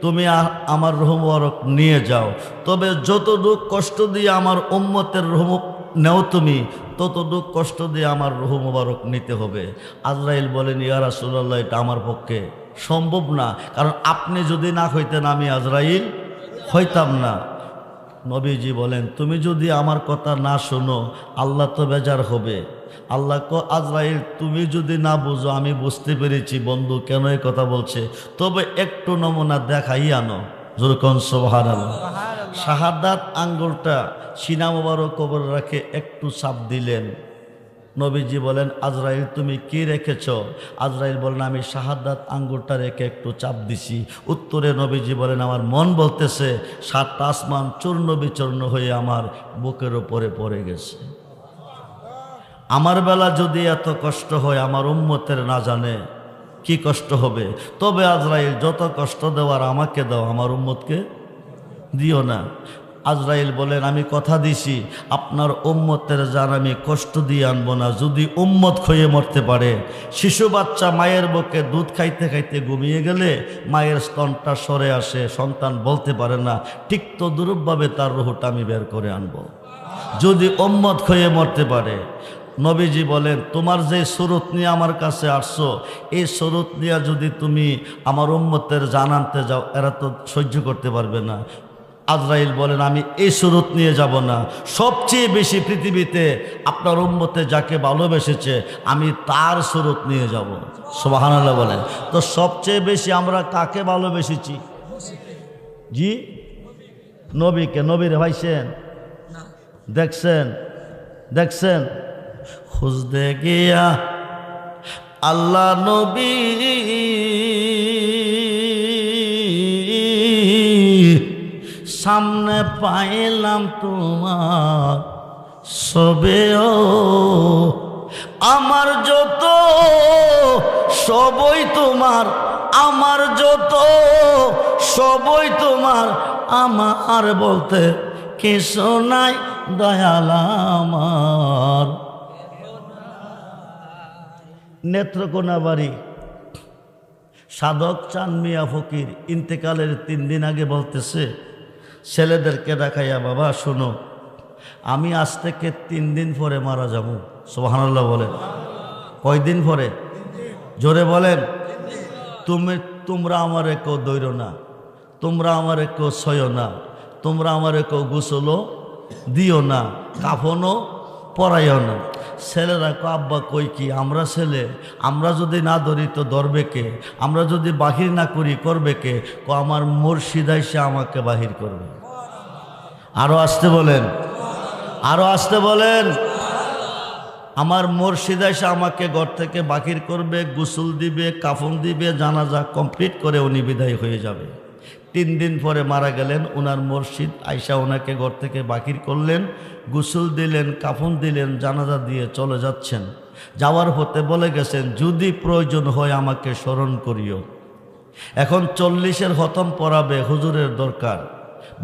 Speaker 1: তুমি আমার রূহ মুবারক নিয়ে যাও, তবে যতটুক কষ্ট দিয়ে আমার উম্মতের রূহ নেও তুমি, ততটুক কষ্ট দিয়ে আমার রূহ মুবারক নিতে হবে। আজরাইল বলেন, ইয়া রাসূলুল্লাহ, এটা আমার পক্ষে সম্ভব না, কারণ আপনি যদি না হইতেন আমি আজরাইল হইতাম না। নবীজি বলেন, তুমি যদি আমার কথা না শোনো আল্লাহ তো বেজার হবে। আল্লাহ আজরাইল, তুমি যদি না বুঝো আমি বুঝতে পেরেছি বন্ধু কেন এই কথা বলছে, তবে একটু নমুনা দেখাই আনো। যেরকম সুবহানাল্লাহ। শাহাদাত আঙ্গুলটা সিনা মুবারক কবর রাখে একটু চাপ দিলেন। নবীজি বলেন, আজরাইল তুমি কি রেখেছ? আজরাইল বলেন, আমি শাহাদাত আঙ্গুলটা রেখে একটু চাপ দিছি। উত্তরে নবীজি বলেন, আমার মন বলতেছে 7টা আসমান চূর্ণ বিচূর্ণ হয়ে আমার বুকের ওপরে পড়ে গেছে। আমার বেলা যদি এত কষ্ট হয় আমার উম্মতের না জানে কি কষ্ট হবে। তবে আজরাইল, যত কষ্ট দেওয়ার আমাকে দাও, আমার উম্মতকে দিও না। আজরাইল বলেন, আমি কথা দিছি আপনার উম্মতের জান আমি কষ্ট দিয়ে আনবো না। যদি উম্মত ক্ষয়ে মরতে পারে, শিশু বাচ্চা মায়ের বুকে দুধ খাইতে খাইতে ঘুমিয়ে গেলে মায়ের স্তনটা সরে আসে, সন্তান বলতে পারে না, ঠিক তো দুরূপভাবে তার রূহটা আমি বের করে আনবো। যদি উম্মত ক্ষয়ে মরতে পারে। নবীজি বলেন, তোমার যে সুরত নিয়ে আমার কাছে আসছো, এই সুরত নিয়ে যদি তুমি আমার উম্মতের জান আনতে যাও, এরা তো সহ্য করতে পারবে না। আজরাইল বলেন, আমি এই সুরত নিয়ে যাব না। সবচেয়ে বেশি পৃথিবীতে আপনার উম্মতে যাকে ভালোবেসেছে আমি তার সুরত নিয়ে যাব। সুবহানাল্লাহ বলেন। তো সবচেয়ে বেশি আমরা কাকে ভালোবেসেছি? জি, নবীকে। নবীরে ভাইছেন? দেখছেন? দেখছেন? খুঁজতে গিয়া আল্লাহ নবী সামনে পাইলাম তোমার সবেও, আমার যত সবই তোমার, আমার যত সবই তোমার, আমার বলতে কিছু নাই দয়াল আমার। নেত্রকোনা বাড়ি সাধক চাঁদ মিয়া ফকির ইন্তেকালের 3 দিন আগে বলতেছে ছেলেদেরকে দেখাইয়া, বাবা শোনো, আমি আজ থেকে 3 দিন পরে মারা যাব। সুবহানাল্লাহ বলেন। কয়দিন পরে? জোরে বলেন। তোমরা আমারে কেউ দৈর না, তোমরা আমারে কেউ ছয় না, তোমরা আমারে কেউ গোসলও দিও না, কাফনও পরাইও না। ছেলেরা কো, আব্বা কই কি, আমরা ছেলে, আমরা যদি না ধরি তো ধরবে কে? আমরা যদি বাহির না করি করবে কে? কো, আমার মুর্শিদ এসে আমাকে বাহির করবে। আরো আসতে বলেন, আরো আসতে বলেন। আমার মুর্শিদ এসে আমাকে ঘর থেকে বাকির করবে, গোসল দিবে, কাফন দিবে, জানাজা কমপ্লিট করে উনি বিদায় হয়ে যাবে। 3 দিন পরে মারা গেলেন ওনার মুর্শিদ, আয়সা ওনাকে ঘর থেকে বাকির করলেন, গোসল দিলেন, কাফন দিলেন, জানাজা দিয়ে চলে যাচ্ছেন। যাওয়ার পথে বলে গেছেন যদি প্রয়োজন হয় আমাকে স্মরণ করিও। এখন 40-এর খতম পড়াবে, হুজুরের দরকার।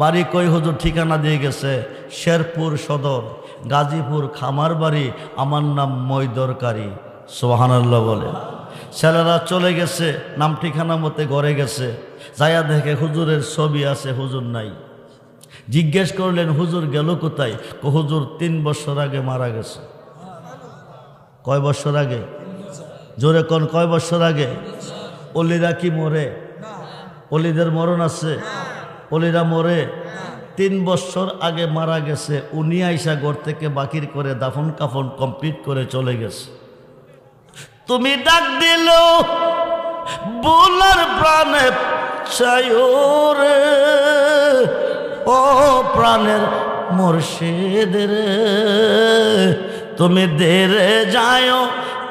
Speaker 1: বাড়ি কই হুজুর? ঠিকানা দিয়ে গেছে শেরপুর সদর, গাজীপুর খামার বাড়ি, আমার নাম মৈদরকারী। সুবহানাল্লাহ বলে। ছেলেরা চলে গেছে, নাম ঠিকানা মতে ঘরে গেছে, যায়া দেখে হুজুরের ছবি আছে, হুজুর নাই। জিজ্ঞেস করলেন হুজুর গেল কোথায়? হুজুর 3 বছর আগে মারা গেছে। কয় বছর আগে? জোরে কোন, কয় বছর আগে? অলিরা কি মরে? অলিদের মরণ আছে? অলিরা মরে? 3 বছর আগে মারা গেছে। উনি আইসা ঘর থেকে বাকির করে দাফন কাফন কমপ্লিট করে চলে গেছে। তুমি ডাক দিল বোলার প্রাণে চায়রে, ও প্রাণের মুর্শিদ রে, তুমি দেরে যায়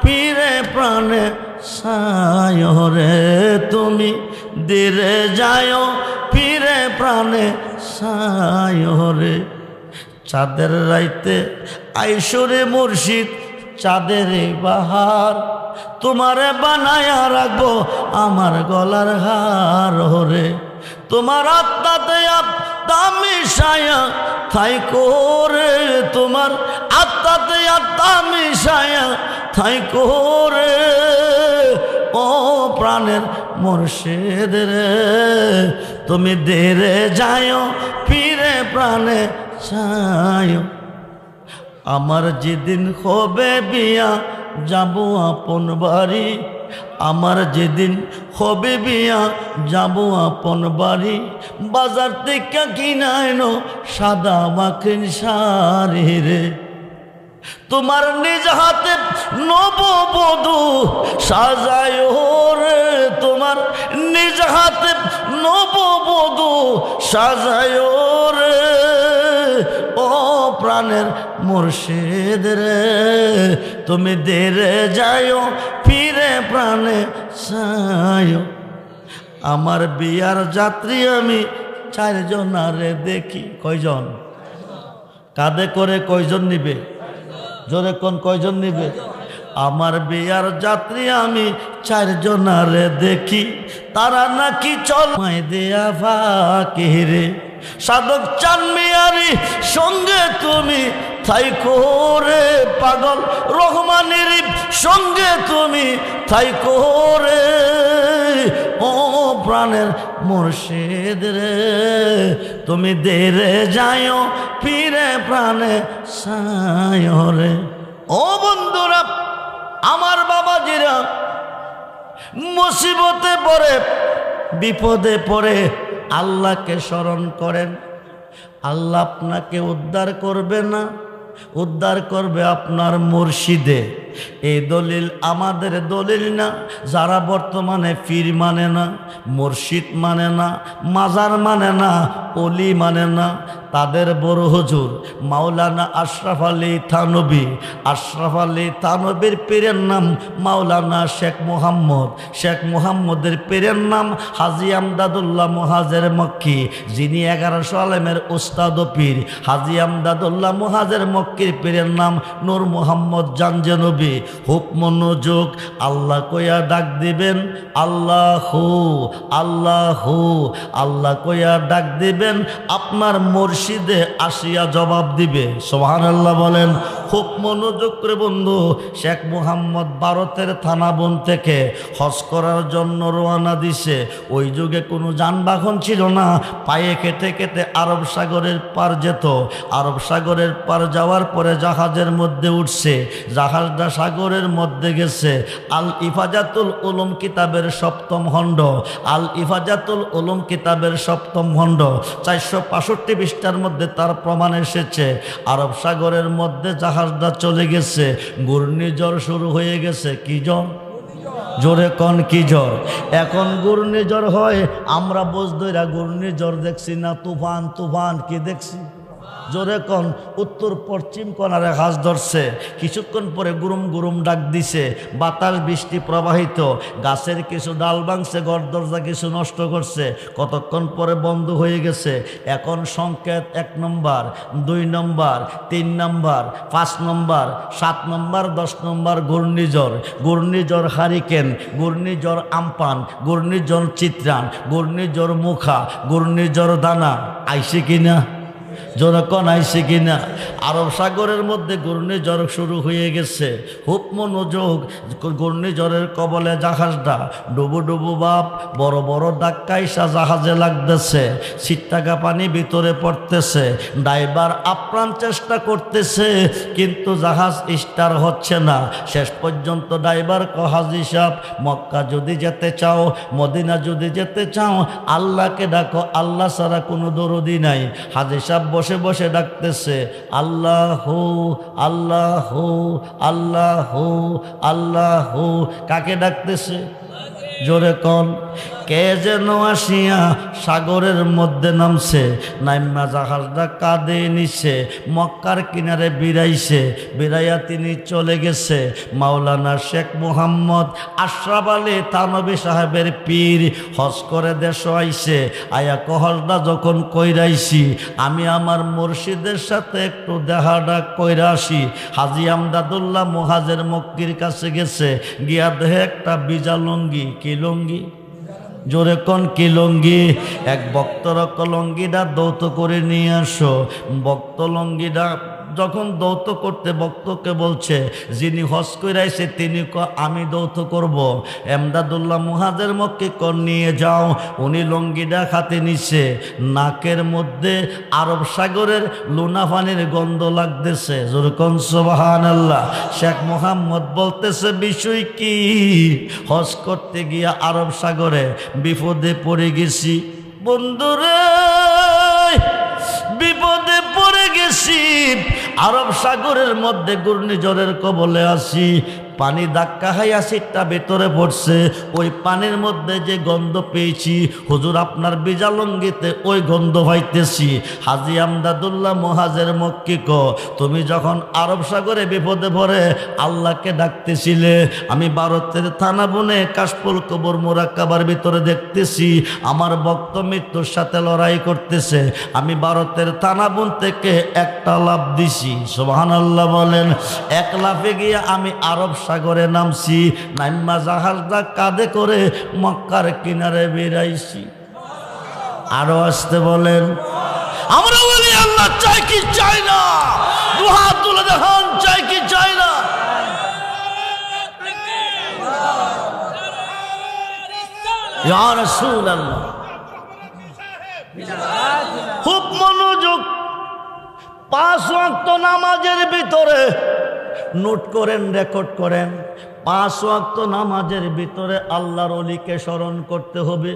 Speaker 1: ফিরে প্রাণে সায়রে, তুমি দেরে যায় ফিরে প্রাণে সায়রে। চাঁদের রাইতে আইসরে মুর্শিদ, চাঁদের বাহার, তোমারে বানায়া রাখবো আমার গলার হার রে। তোমার আত্মাতে আত্মা মিশায়া থাই করে, তোমার আত্মাতে আত্মা মিশায়া থাই করে, ও প্রাণের মুর্শিদ রে, তুমি দেরে যায় ফিরে প্রাণে চায়। আমার যেদিন হবে বিয়া যাব আপন বাড়ি, আমার যেদিন হবে বিয়া যাব আপন বাড়ি, বাজার থেকে কিনাইনো সাদা মাখিন শাড়ি রে। তোমার নিজ হাতে নববধূ সাজায় রে, তোমার নিজ হাতে নববধূ সাজায় রে, ও প্রাণের মুর্শিদ রে, তুমি দেরে যায় ফিরে প্রাণে চায়। আমার বিয়ার যাত্রী আমি 4 জনারে দেখি। কয়জন? কাঁধে করে কয়জন নিবে? জোরে কোন, কয়জন নিবে? আমার বিয়ার যাত্রী আমি 4 জনারে দেখি, তারা নাকি চল মাই দেয়া ফাঁকি রে। সাধক চান মিয়ারি সঙ্গে তুমি থাইকো রে, পাগল রহমানের সঙ্গে তুমি থাইকো রে, ও প্রাণের মুর্শিদ রে, তুমি দেরে যায় ফিরে প্রাণে সায় রে। ও বন্ধুরা, আমার বাবাজিরা মুসিবতে পড়ে, বিপদে পড়ে আল্লাহকে স্মরণ করেন, আল্লাহ আপনাকে উদ্ধার করবে না, উদ্ধার করবে আপনার মুর্শিদে। এই দলিল আমাদের দলিল না। যারা বর্তমানে পীর মানে না, মুর্শিদ মানে না, মাজার মানে না, অলি মানে না, তাদের বড় হুজুর মাওলানা আশরাফ আলী থানবী। আশরাফ আলী থানবীর পীরের নাম মাওলানা শেখ মুহাম্মদ, শেখ মুহাম্মদের পীরের নাম হাজি আমদাদুল্লাহ মুহাজের মক্কি, যিনি 1100 আলেমের উস্তাদ ও পীর। হাজি আমদাদুল্লাহ মুহাজের মক্কির পীরের নাম নূর মুহাম্মদ জানজনবী। হুক মনোযোগ, আল্লাহ কইয়া ডাক দিবেন আল্লাহু আল্লাহু, আল্লাহ কইয়া ডাক দিবেন, আপনার মুর্শিদে আসিয়া জবাব দিবে। সুবহানাল্লাহ বলেন। খুব মনোযোগ করে বন্ধু, শেখ মুহাম্মদ ভারতের থানাবন থেকে হজ করার জন্য রওনা দিছে। ওই যুগে কোনো যানবাহন ছিল না, পায়ে কেটে কেটে আরব সাগরের পার যেত। আরব সাগরের পার যাওয়ার পরে জাহাজের মধ্যে উঠছে, জাহাজটা সাগরের মধ্যে গেছে। আল ইফাজাতুল উলুম কিতাবের 7ম খণ্ড, আল ইফাজাতুল উলুম কিতাবের 7ম খণ্ড 465 পৃষ্ঠার মধ্যে তার প্রমাণ এসেছে। আরব সাগরের মধ্যে জাহাজটা চলে গেছে, ঘূর্ণিঝড় শুরু হয়ে গেছে। কি ঝড়? জোরে কন, কি ঝড়? এখন ঘূর্ণিঝড় হয়, আমরা বোঝ ধইরা ঘূর্ণিঝড় দেখছি না, তুফান তুফান কি দেখছি? জোরে কোন উত্তর পশ্চিম কোণারে হাঁস ধরছে, কিছুক্ষণ পরে গুরুম গুরুম ডাক দিছে, বাতাস বৃষ্টি প্রবাহিত, গাছের কিছু ডাল ভাঙছে, ঘর দরজা কিছু নষ্ট করছে, কতক্ষণ পরে বন্ধ হয়ে গেছে। এখন সংকেত 1 নম্বর, 2 নম্বর, 3 নম্বর, 5 নম্বর, 7 নম্বর, 10 নম্বর ঘূর্ণিঝড়, ঘূর্ণিঝড় হারিকেন, ঘূর্ণিঝড় আমপান, ঘূর্ণিঝড় চিত্রান, ঘূর্ণিঝড় মুখা, ঘূর্ণিঝড় দানা। আইসে কিনা? যখন আইসে কিনা? আরব সাগরের মধ্যে ঘূর্ণিঝড় শুরু হয়ে গেছে। খুব মনোযোগ, ঘূর্ণিঝড়ের কবলে জাহাজটা ডুবু ডুবু বাপ, বড় বড় ডাক্কাইসা জাহাজে লাগতেছে, ছিট্টাকা পানি ভিতরে পড়তেছে, ড্রাইভার আপ্রাণ চেষ্টা করতেছে কিন্তু জাহাজ স্টার হচ্ছে না। শেষ পর্যন্ত ড্রাইভার হাজী সাহেব, মক্কা যদি যেতে চাও, মদিনা যদি যেতে চাও, আল্লাহকে ডাকো, আল্লাহ ছাড়া কোনো দরদি নাই। হাজী সাহেব বসে বসে ডাকতেছে, আল্লাহ আল্লাহ আল্লাহ আল্লাহ। কাকে ডাকতেছে? জোরে কন। কে যেন আসিয়া সাগরের মধ্যে নামছে, নাইমা জাহাজটা কাঁদে নিছে, মক্কার কিনারে বিরাইছে, বিরাইয়া তিনি চলে গেছে। মাওলানা শেখ মুহাম্মদ আশরাফ আলী থানভী সাহেবের পীর হজ করে দেশ আইছে। আয়া কহজটা যখন কইরাইছি, আমি আমার মুর্শিদের সাথে একটু দেহাটা কইরা আসি। হাজী আমদাদুল্লাহ মুহাজের মক্কির কাছে গেছে, গিয়া দেহে একটা বিজা লঙ্গি। কি লঙ্গি? জোরে কোন কি লঙ্গি? এক ভক্তর লঙ্গিটা দৌত করে নিয়ে আসো। ভক্ত লঙ্গিটা যখন দৌত করতে ভক্তকে বলছে, যিনি হজ কইরাইছে তিনি আমি দৌত করব। এমদাদুল্লাহ মুহাজের মক্কি কর নিয়ে যাও। উনি লঙ্গিটা খাতে নিছে, নাকের মধ্যে আরব সাগরের লুনা পানির গন্ধ লাগতেছে। যেরকম সুবহানাল্লাহ। শেখ মুহাম্মদ বলতেছে, বিষয় কি? হজ করতে গিয়া আরব সাগরে বিপদে পড়ে গেছি বন্ধুরে, বিপদে পড়ে গেছি। আরব সাগরের মধ্যে ঘূর্ণিঝড়ের কবলে আছি, পানি ধাক্কা খাইয়া সিটটা ভেতরে পড়ছে। ওই পানির মধ্যে যে গন্ধ পেয়েছি, হুজুর আপনার বিজালঙ্গিতে ওই গন্ধ পাইতেছি। হাজী আমদাদুল্লাহ মুহাজের মক্কি কো, তুমি যখন আরব সাগরে বিপদে পড়ে আল্লাহকে ডাকতেছিলে, আমি ভারতের থানা বনে কাশফুল কবর মোরাক্কাবার ভিতরে দেখতেছি আমার ভক্ত মৃত্যুর সাথে লড়াই করতেছে। আমি ভারতের থানা বন থেকে একটা লাফ দিছি। সুবহানাল্লাহ বলেন। এক লাফে গিয়ে আমি আরব সাগরে নামছি, নাইমা জাহাজটা কাঁধে করে মক্কার কিনারে বেরাইছি। আরো আসতে বলেন। আমরা বলি আল্লাহ চাই কি চাই না? দুহাত তুলে দেখান, চাই কি চাই না? ইয়া রাসূলুল্লাহ, খুব মনোযোগ। 5 ওয়াক্ত নামাজের ভিতরে নোট করেন, রেকর্ড করেন। 5 ওয়াক্ত নামাজের ভিতরে আল্লাহর ওলিকে স্মরণ করতে হবে।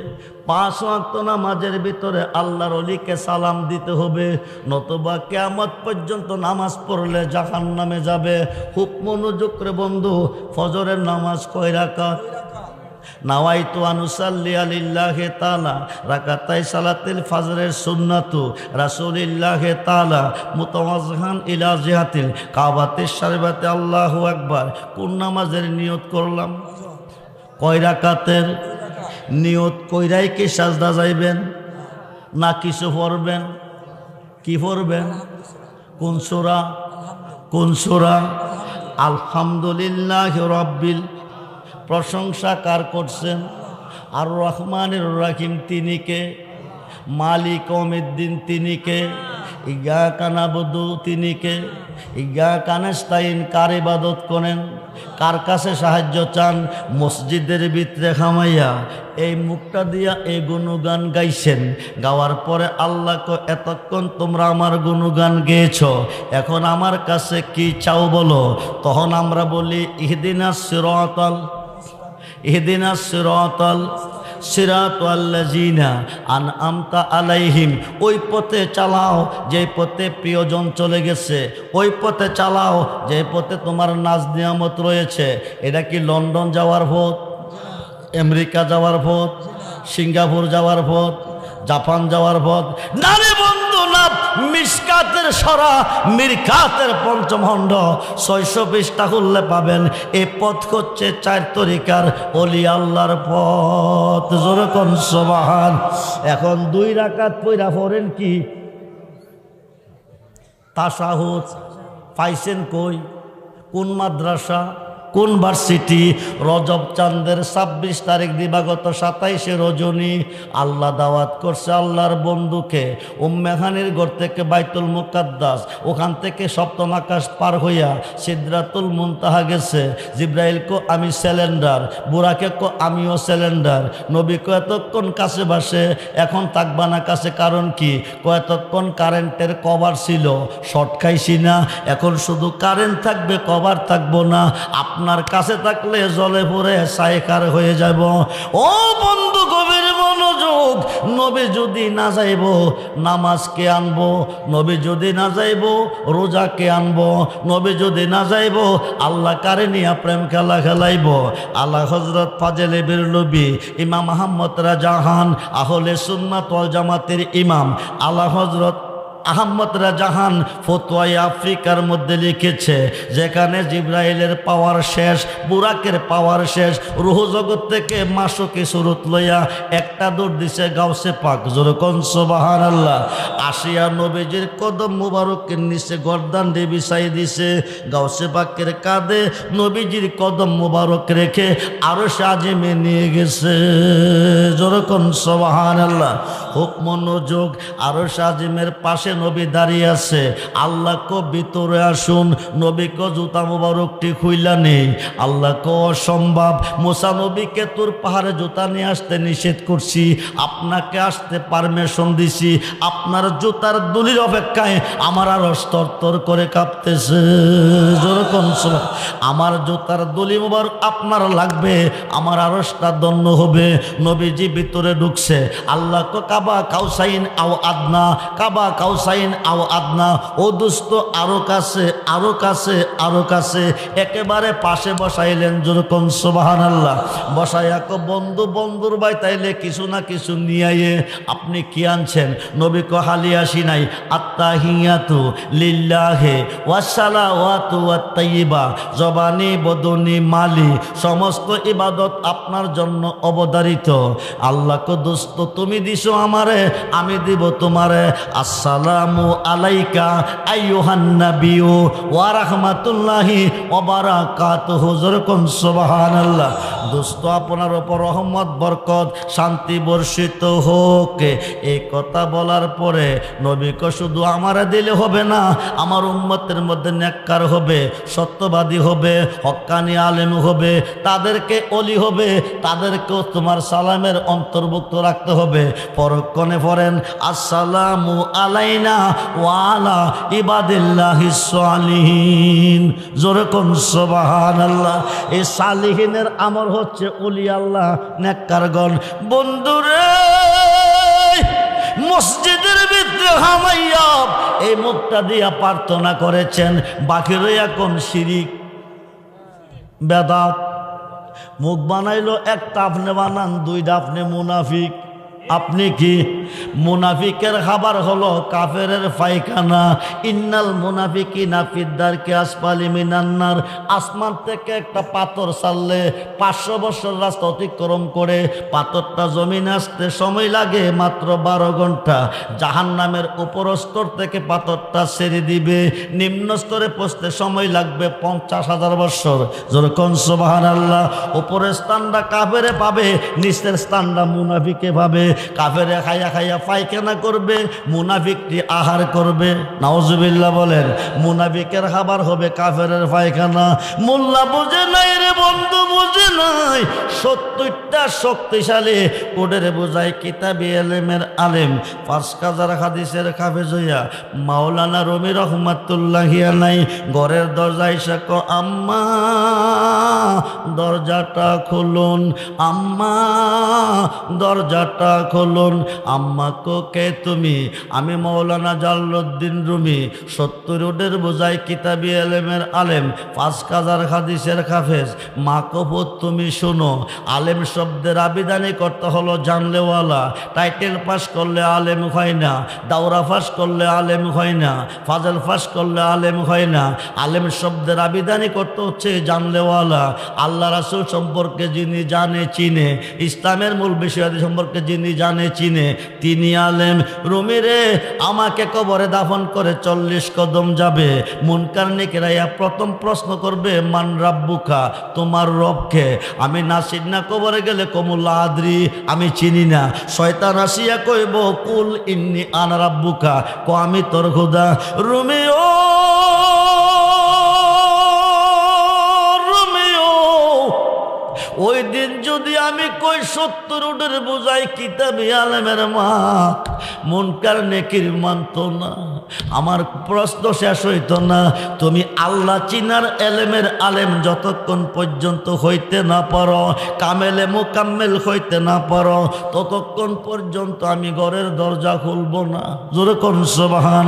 Speaker 1: 5 ওয়াক্ত নামাজের ভিতরে আল্লাহর ওলিকে সালাম দিতে হবে, নতুবা কিয়ামত পর্যন্ত নামাজ পড়লে জাহান্নামে যাবে। খুব মনোযোগ করে বন্ধু, ফজরের নামাজ কয় রাকাত? নাওয়াইতু আনুসাল্লি আলিল্লাহি তাআলা রাকাতাই সালাতিল ফজরের সুন্নাতু রাসূলিল্লাহি তাআলা মুতাওয়াজ্জিহান ইলা জিহাতিল কাবাতিশ শরীফাতে আল্লাহু আকবার। কোন নামাজের নিয়ত করলাম? কয় রাকাতের? নিয়ত কইরাই কি সাজদা যাইবেন না কিছু পড়বেন? কি পড়বেন? কোন সূরা? কোন সূরা? আলহামদুলিল্লাহি রাব্বিল। প্রশংসা কার করছেন? আর রহমানির রহিম তিনি কে? মালিক ইয়াউমিদ্দিন তিনি কে? ইয়াকা নাবুদু তিনি কে? ইয়াকা নাস্তাইন। কার ইবাদত করেন? কার কাছে সাহায্য চান? মসজিদের ভিতরে খামাইয়া এই মুখটা দিয়া এই গুণগান গাইছেন। গাওয়ার পরে আল্লাহ কো, এতক্ষণ তোমরা আমার গুণগান গেয়েছ, এখন আমার কাছে কি চাও বলো। তখন আমরা বলি ইহদিনাস সিরাতাল, ইহদিনাস সিরাতাল সিরাতাল্লাযিনা আনআমতা আলাইহিম। ওই পথে চালাও যে পথে প্রিয়জন চলে গেছে, ওই পথে চালাও যে পথে তোমার নাজ নিয়ামত রয়েছে। এটা কি লন্ডন যাওয়ার পথ, আমেরিকা যাওয়ার পথ, সিঙ্গাপুর যাওয়ার পথ, জাপান যাওয়ার পথ? না রে বন্ধু, না। মিশকা মিরকাতের সরা, মিরকাতের পঞ্চম খণ্ড 600 পৃষ্ঠা খুললে পাবেন এই পথ হচ্ছে 4 তরিকার ওলি আল্লাহর পথ। জোরে কোন সুবহান। এখন 2 রাকাত পড়া পড়েন কি তাশাহুদ পাইছেন কই, কোন মাদ্রাসা, কোন ভার্সিটি? রজব চাঁদের 26 তারিখ দিবাগত 27শে রজনী আল্লাহ দাওয়াত করছে আল্লাহর বন্ধুকে উম্মেহানির ঘর থেকে বাইতুল মুকাদ্দাস, ওখান থেকে সপ্তম আকাশ পার হইয়া সিদরাতুল মুনতাহা গেছে। জিব্রাইল কো আমি সিলিন্ডার, বুরাকে কো আমিও সিলিন্ডার। নবী কো এতক্ষণ কাছে বাসে, এখন থাকবা না কাছে, কারণ কি? কো এতক্ষণ কারেন্টের কভার ছিল, শর্ট খাইছি না, এখন শুধু কারেন্ট থাকবে, কভার থাকবো না। আপনার কাছে থাকলে জলে পড়ে সাইকার হয়ে যাব। ও বন্ধু গভীর মনোযোগ, নবী যদি না যাইব নামাজ কে আনবো? নবী যদি না যাইব রোজা কে আনবো? নবী যদি না যাইব আল্লাহ কারে নিয়া প্রেম খেলা খেলাইব? আল্লাহ হযরত ফাজলে বেরলবি ইমাম আহমদ রাজাহান আহলে সুন্নাত ওয়াল জামাতের ইমাম আল্লাহ হযরত আহমদ রাজাহান ফতোয়ায়ে আফ্রিকার মধ্যে লিখেছে, যেখানে জিব্রাইলের পাওয়ার শেষ, বুরাকের পাওয়ার শেষ, রূহ জগৎ থেকে মাসুকি সুরত লইয়া একটা দৌড় দিছে গাউসে পাক। জোরে কোন সুবহানাল্লাহ। আসিয়া নবীজির কদম মুবারকের নিচে গর্দান দিয়ে বিছাই দিছে, গাউসে পাকের কাঁধে নবীজির কদম মুবারক রেখে আরো সাজিমে নিয়ে গেছে। জোরে কোন সুবহানাল্লাহ। খুব মনোযোগ, আরো সাজিমের পাশে নবী দাঁড়িয়ে আছে। আল্লাহ কো ভিতরে আসুন, নবী কো জুতা মুবারকটি খুইলা নেই। আল্লাহ কো অসম্ভব, মুসা নবীকে তোর পাহাড়ে জুতা নিয়ে আসতে নিষেধ করছি, আপনাকে আসতে পারমিশন দিছি। আপনার জুতার দুলির অপেক্ষায় আমার আরো স্তর করে কাঁপতেছে। যেরকম আমার জুতার দুলি মুবারক আপনার লাগবে, আমার আরশটা দন্য হবে। নবীজি ভিতরে ঢুকছে। আল্লাহ কো কাবা কাউসাইন আও আদনা, কাবা কাউসাইন আও আদনা। ও দোস্ত আরো কাছে, আরো কাছে, আরো কাছে, একেবারে পাশে বসাইলেন। যেরকম সুবহানাল্লাহ। বসাইয়া কো বন্ধু, বন্ধুর ভাই তাইলে কিছু না কিছু নিয়ে আপনি কি আনছেন? নবী কো হালি আসি নাই, আত্তাহিয়াতু লিল্লাহি ওয়াসসালাওয়াতু ওয়াত-তাইয়্যিবা, জবানি বদনি মালি, সমস্ত ইবাদত আপনার জন্য অবধারিত। আল্লাহ কো দোস্ত তুমি দিছো আমারে, আমি দিব তোমারে। আসসালামু আলাইকা আইয়ুহান নাবিয়্যু ওয়া রাহমাতুল্লাহি ওয়া বারাকাতুহু। যেরকম সুবহানাল্লাহ। দোস্ত আপনার উপর রহমত বরকত শান্তি বর্ষিত হোক। এই কথা বলার পরে নবী কো শুধু আমারে দিলে হবে না, আমার উম্মতের মধ্যে নেককার হবে, সত্যবাদী হবে, হক্কানি আলেম হবে, তাদেরকে ওলি হবে, তাদেরকেও তোমার সালামের অন্তর্ভুক্ত রাখতে হবে। পরক্ষণে পড়েন আসসালামু আলাইনা ওয়া আলা ইবাদিল্লাহিস সালিহিন। জোরে কোন সুবহানাল্লাহ। এই সালিহিনের আমল হচ্ছে ওলি আল্লাহ, নেককারগণ। বন্ধুরে মসজিদের ভিতরে হামাইয়া এই মুখটা দিয়া প্রার্থনা করেছেন, বাকি রইয়া কোন শিরিক বেদাত। মুখ বানাইলো একটা, আপনি বানান দুইটা, আপনি মুনাফিক। আপনি কি? মুনাফিকের খাবার হলো কাফেরের পায়খানা। ইন্নাল মুনাফিকিনা ফিদ-দারকি আসফালি মিনান নার। আসমান থেকে একটা পাথর ছাড়লে 500 বছর রাস্তা অতিক্রম করে পাথরটা জমিনে আসতে সময় লাগে মাত্র 12 ঘন্টা। জাহান্নামের উপর স্তর থেকে পাথরটা ছেড়ে দিবে, নিম্ন স্তরে পৌঁছতে সময় লাগবে 50,000 বছর। যেরকম সুবহানাল্লাহ। উপরের স্থানটা কাফেরে পাবে, নিচের স্থানটা মুনাফিকে পাবে। কাফেরে খাইয়া খাইয়া পায়খানা করবে, মুনাফিকটি আহার করবে। নাউজুবিল্লাহ বলেন। মুনাফিকের খাবার হবে কাফেরের পায়খানা। মোল্লা বুঝে নাই রে বন্ধু, বুঝে নাই। 70টা শক্তিশালী কোডের বোঝায় কিতাবি এলেমের আলেম, 5000 হাদিসের হাফেজ হইয়া মাওলানা রুমি রহমাতুল্লাহি আলাইহি ঘরের দরজায় এসে কো আম্মা দরজাটা খুলুন, আম্মা দরজাটা খুলুন। আম্মা কো কে তুমি? আমি মৌলানা জালালউদ্দিন রুমি, 70 রোডের বোঝাই কিতাবি এলেমের আলেম, 5000 হাদিসের হাফেজ। মা কো পুত তুমি শোনো, আলেম শব্দের আবিধানিক করতে হলো জানলেওয়ালা। টাইটেল পাস করলে আলেম হয় না, দাওরা পাস করলে আলেম হয় না, ফাজল পাস করলে আলেম হয় না। আলেম শব্দের আবিধানিক করতে হচ্ছে জানলেওয়ালা। আল্লাহ রাসূল সম্পর্কে যিনি জানে চিনে, ইসলামের মূল বিষয়াদি সম্পর্কে যিনি জানে চিনে, তিনি আলেম। রুমি রে, আমাকে কবরে দাফন করে 40 কদম যাবে, মুনকার নেকিরাইয়া প্রথম প্রশ্ন করবে মান রাব্বুকা, তোমার রবকে? আমি নাসির না কবরে গেলে কমুল আদ্রি, আমি চিনি না। শয়তান আসিয়া কইব কুল ইন্নি আনা রাব্বুকা, ক আমি তোর খোদা। রুমিও ওই দিন যদি আমি কই 70 রোডের বোঝাই কিতাবি আলেমের মা, মুনকার নেকির মানত না, আমার প্রশ্ন শেষ হইত না। তুমি আল্লাহ চিনার এলেমের আলেম যতক্ষণ পর্যন্ত হইতে না পারো, কামেলে মোকাম্মেল হইতে না পারো, ততক্ষণ পর্যন্ত আমি ঘরের দরজা খুলব না। জোরে কোন সুবহান।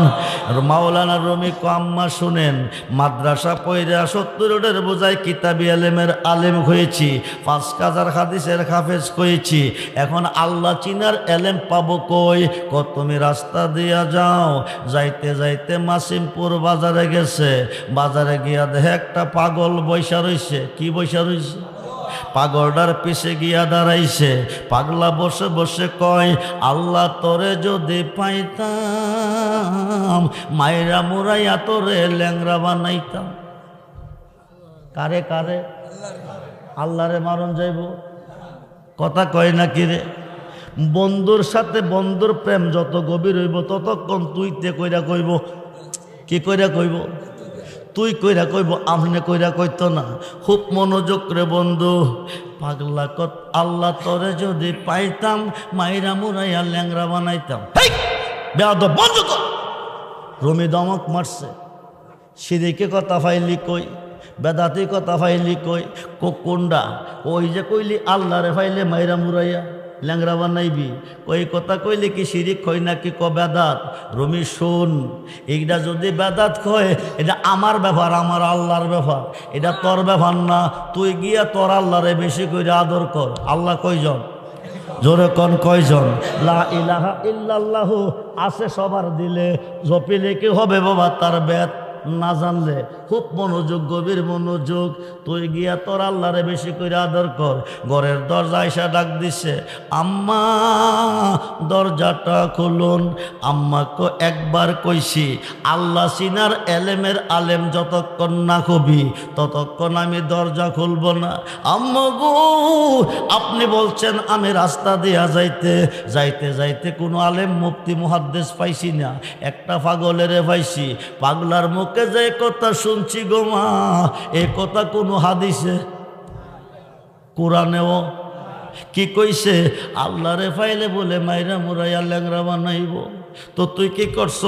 Speaker 1: আর মাওলানা রুমি কো আম্মা শুনেন, মাদ্রাসা পয়রা 70 রোডের বোঝাই কিতাবি এলেমের আলেম হয়েছি, 5000 হাদিসের হাফেজ হয়েছি, এখন আল্লাহ চিনার এলেম পাবো কই? কত তুমি রাস্তা দিয়া যাও, যাইতে যাইতে মাসিমপুর বাজারে গেছে, বাজারে গিয়া দেখে একটা পাগল বৈশা রইছে। কি বৈশা রইছে? পাগলটার পিছে গিয়া দাঁড়াইছে। পাগলা বসে বসে কয়, আল্লাহ তোরে যদি পাইতাম, মাইরা মুরাইয়া তোরে ল্যাংরা বানাইতাম। কারে কারে? আল্লাহরে মারণ যাইব? কথা কয় না কি রে? বন্ধুর সাথে বন্ধুর প্রেম যত গভীর হইব ততক্ষণ তুইতে কইরা কইব। কি কইরা কইব? তুই কইরা কইব, আমনে কইরা কইতো না। খুব মনোযোগ রে বন্ধু। পাগলা কত, আল্লাহ তোরে যদি পাইতাম, মাইরা মুরাইয়া ল্যাংরা বানাইতাম। বেয়াদব, বন্ধ কর। রুমি দমক মারছে। সিদিকে কথা ফাইলি কই, বেদাতি কথা ফাইলি কই, কোনডা? ওই যে কইলি আল্লাহরে ফাইলে মাইরা মুরাইয়া ল্যাংরা বানাইবি, ওই কথা কইলে কি শিরিক হয় নাকি ক বেদাত? রুমি শোন, এইটা যদি বেদাত কয়, এটা আমার ব্যাপার, আমার আল্লাহর ব্যাপার, এটা তোর ব্যাপার না। তুই গিয়া তোর আল্লাহরে বেশি করে আদর কর। আল্লাহ কয়জন? জোরে কোন কয়জন? লা ইলাহা ইল্লাল্লাহু আছে সবার দিলে, জপিলে কি হবে বাবা তার বেদ না জানলে? খুব মনোযোগ, গভীর মনোযোগ। তুই গিয়া তোর আল্লাহরে বেশি করে আদর কর। ঘরের দরজা এসে ডাক দিছে, আম্মা দরজাটা খুলুন। আম্মাকে একবার কইছি, আল্লাহ সিনার এলেমের আলেম যতক্ষণ না কবি ততক্ষণ আমি দরজা খুলব না। আম্মা গো, আপনি বলছেন আমি রাস্তা দিয়া যাইতে যাইতে যাইতে কোনো আলেম মুফতি মুহাদ্দিস পাইছি না, একটা পাগলেরে পাইছি। পাগলার মুখে যে কথা শুনছি গো মা, এ কথা কোনো হাদিসে কোরআনেও কি কইছে? আল্লাহরে ফাইলে বলে মাইরা মুরাইয়া ল্যাংরা বানাইব। তো তুই কি করছ?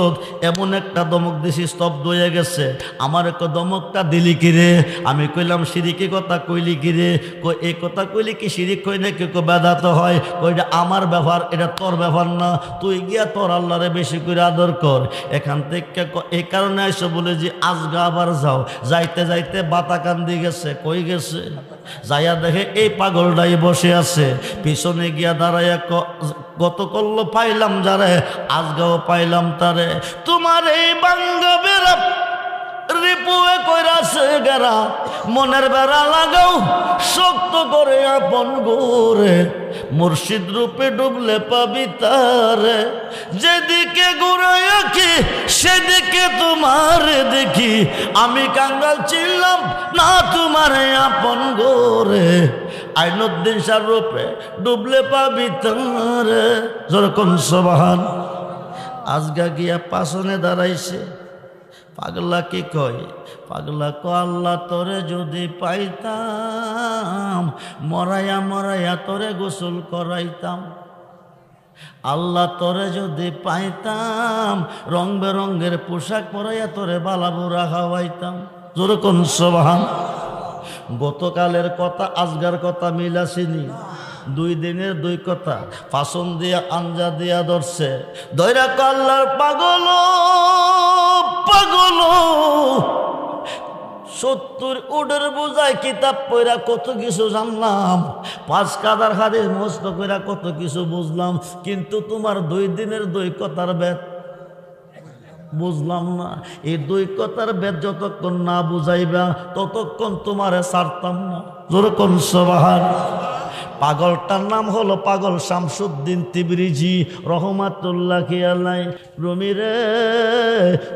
Speaker 1: এমন একটা দমক দিছি, স্তব্ধ হয়ে গেছে। আমার এক দমকটা দিলি কিরে? আমি কইলাম শিরিকি কথা কইলি কিরে? কই এই কথা কইলি কি শিরিক হয় নাকি? বেদাত হয়। কইটা আমার ব্যাপার, এটা তোর ব্যাপার না। তুই গিয়া তোর আল্লাহরে বেশি করে আদর কর। এখান থেকে এই কারণে আইসো বলে যে আজগা আবার যাও। যাইতে যাইতে বাতাকান্দি গেছে। কই গেছে? যাইয়া দেখে এই পাগলটাই বসে আছে। পিছনে গিয়া দাঁড়াইয়া গত করল পাইলাম যারে, আজগাও পাইলাম তারে। তোমার এই বাঙ্গা বেড়া রিপুয়ে কইরাছে গেরা, মনের বেড়া লাগাও শক্ত করে আপন গোরে। মুর্শিদ রূপে ডুবলে পাবি তারে, যেদিকে ঘুরাই আঁকি সেদিকে তোমার দেখি। আমি কাঙ্গাল ছিলাম না তোমার আপন গোরে। আইনুদ্দিন শাহ রূপে ডুবলে পাবি তারে। যখন সুবহান। আজগা গিয়া পাশনে দাঁড়াইছে। পাগলা কি কয়? পাগলা ক আল্লাহ তোরে যদি পাইতাম, মরাইয়া মরাইয়া তোরে গোসল করাইতাম। আল্লাহ তোরে যদি পাইতাম, রং বেরঙ্গের পোশাক পরাইয়া তোরে বালাবুরা খাওয়াইতাম। জোরে কোন সুবহান। গতকালের কথা আজগার কথা মিলাছিনি? দুই দিনের দুই কথা ফাসন দিয়া আঞ্জা দিয়া ধরছে দৈরা কাল্লার পাগল পাগল 70 উডের বোঝায় কিতাব পড়া কত কিছু জানলাম, 5 কাদার হাদিস মুখস্থ কইরা কত কিছু বুঝলাম, কিন্তু তোমার 2 দিনের 2 কথার বেদ বুঝলাম না। এই 2 কথার বেদ যতক্ষণ না বুঝাইবা ততক্ষণ তোমারে ছাড়তাম না। জোরে কোন সুবহানাল্লাহ। পাগলটার নাম হলো পাগল শামসুদ্দিন তিবরিজি রহমাতুল্লাহি আলাইহি। রুমি রে,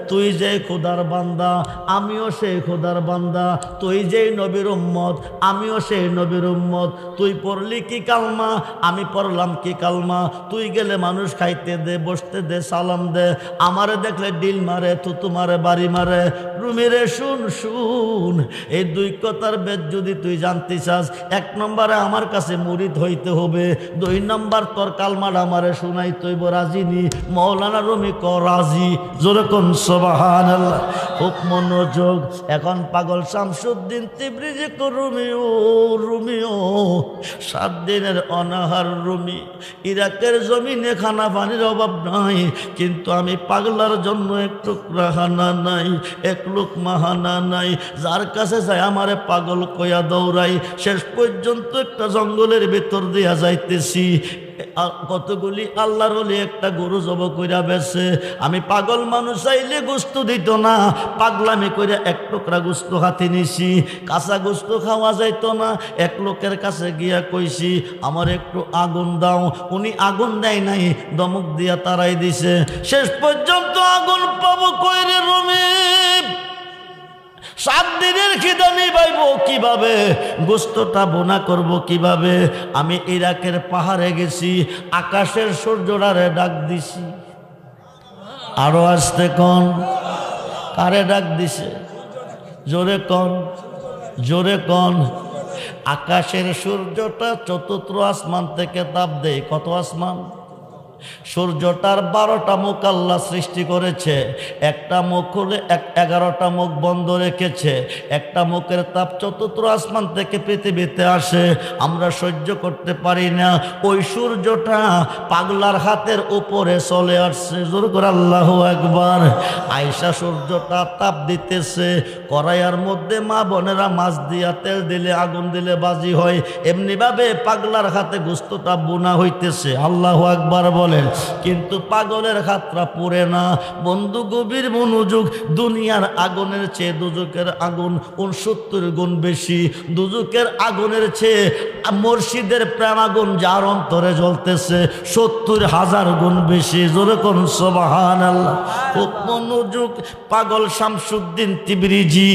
Speaker 1: তুই যে খোদার বান্দা আমিও সেই খোদার বান্দা, তুই যেই নবীর উম্মত আমিও সেই নবীর উম্মত। তুই পড়লি কি কালমা আমি পড়লাম কি কালমা, তুই গেলে মানুষ খাইতে দে বসতে দে সালাম দে, আমারে দেখলে ডিল মারে থুতু মারে বাড়ি মারে। রুমি রে শুন শুন, এই 2 কথার বেদ যদি তুই জানতে চাস 1 নম্বরে আমার কাছে মুরিদ হইতে হবে, 2 নম্বর তোর কালমাটা আমারে শুনাইতে হইব। রাজি নি? মৌলানা রুমি ক রাজি। জোরে কোন সুবহানাল্লাহ। খুব মনোযোগ। এখন পাগল শামসুদ্দিন তিবরিজি কো রুমিও রুমিও 7 দিনের অনাহার রুমি, ইরাকের জমিনে খানা পানির অভাব নাই, কিন্তু আমি পাগলার জন্য এক টুকরা হানা নাই, 1 লোকমা হানা নাই। যার কাছে যায় আমারে পাগল কইয়া দৌড়াই। শেষ পর্যন্ত একটা জঙ্গলের ভেতর দিয়া যাইতেছি, কতগুলি আল্লাহর ওলি একটা গরু জব কইরা বেছে। আমি পাগল মানুষ চাইলে গোস্ত দিত না, পাগলামি কইরা 1 টুকরা গোস্ত হাতে নিছি। কাঁচা গোস্ত খাওয়া যাইতো না, 1 লোকের কাছে গিয়া কইছি আমার একটু আগুন দাও। উনি আগুন দেয় নাই, দমক দিয়া তারাই দিছে। শেষ পর্যন্ত আগুন পাবো কইরে রুমি? 7 দিনের খিদা নিবাইব কিভাবে, গোস্তটা বোনা করব কিভাবে? আমি ইরাকের পাহাড়ে গেছি, আকাশের সূর্যটারে ডাক দিছি। আরো আসতে কোন কারে ডাক দিছে? জোরে কোন জোরে কোন। আকাশের সূর্যটা 4th আসমান থেকে তাপ দেয়। কত আসমান? সূর্যটার 12টা মুখ আল্লাহ সৃষ্টি করেছে, একটা মুখ হলে 11টা মুখ বন্ধ রেখেছে। একটা মুখের তাপ 4th আসমান থেকে পৃথিবীতে আসে, আমরা সহ্য করতে পারি না। ওই সূর্যটা পাগলার হাতের উপরে চলে আসছে। জোর করে আল্লাহু আকবার। আয়েশা সূর্যটা তাপ দিতেছে, কড়াইয়ের মধ্যে মা বোনেরা মাছ দিয়া তেল দিলে আগুন দিলে বাজি হয়, এমনিভাবে পাগলার হাতে গোস্তটা বোনা হইতেছে। আল্লাহু আকবার বলে। কিন্তু পাগলের হাতটা পুড়ে না। বন্ধু গভীর মনোযোগ। দুনিয়ার আগুনের চেয়ে দুজকের আগুন 69 গুণ বেশি। দুজকের আগুনের চেয়ে মুর্শিদের প্রেম আগুন যার অন্তরে জ্বলতেছে 70,000 গুণ বেশি। জোরে কোন সুবহানাল্লাহ। খুব মনোযোগ। পাগল শামসুদ্দিন তিবরিজি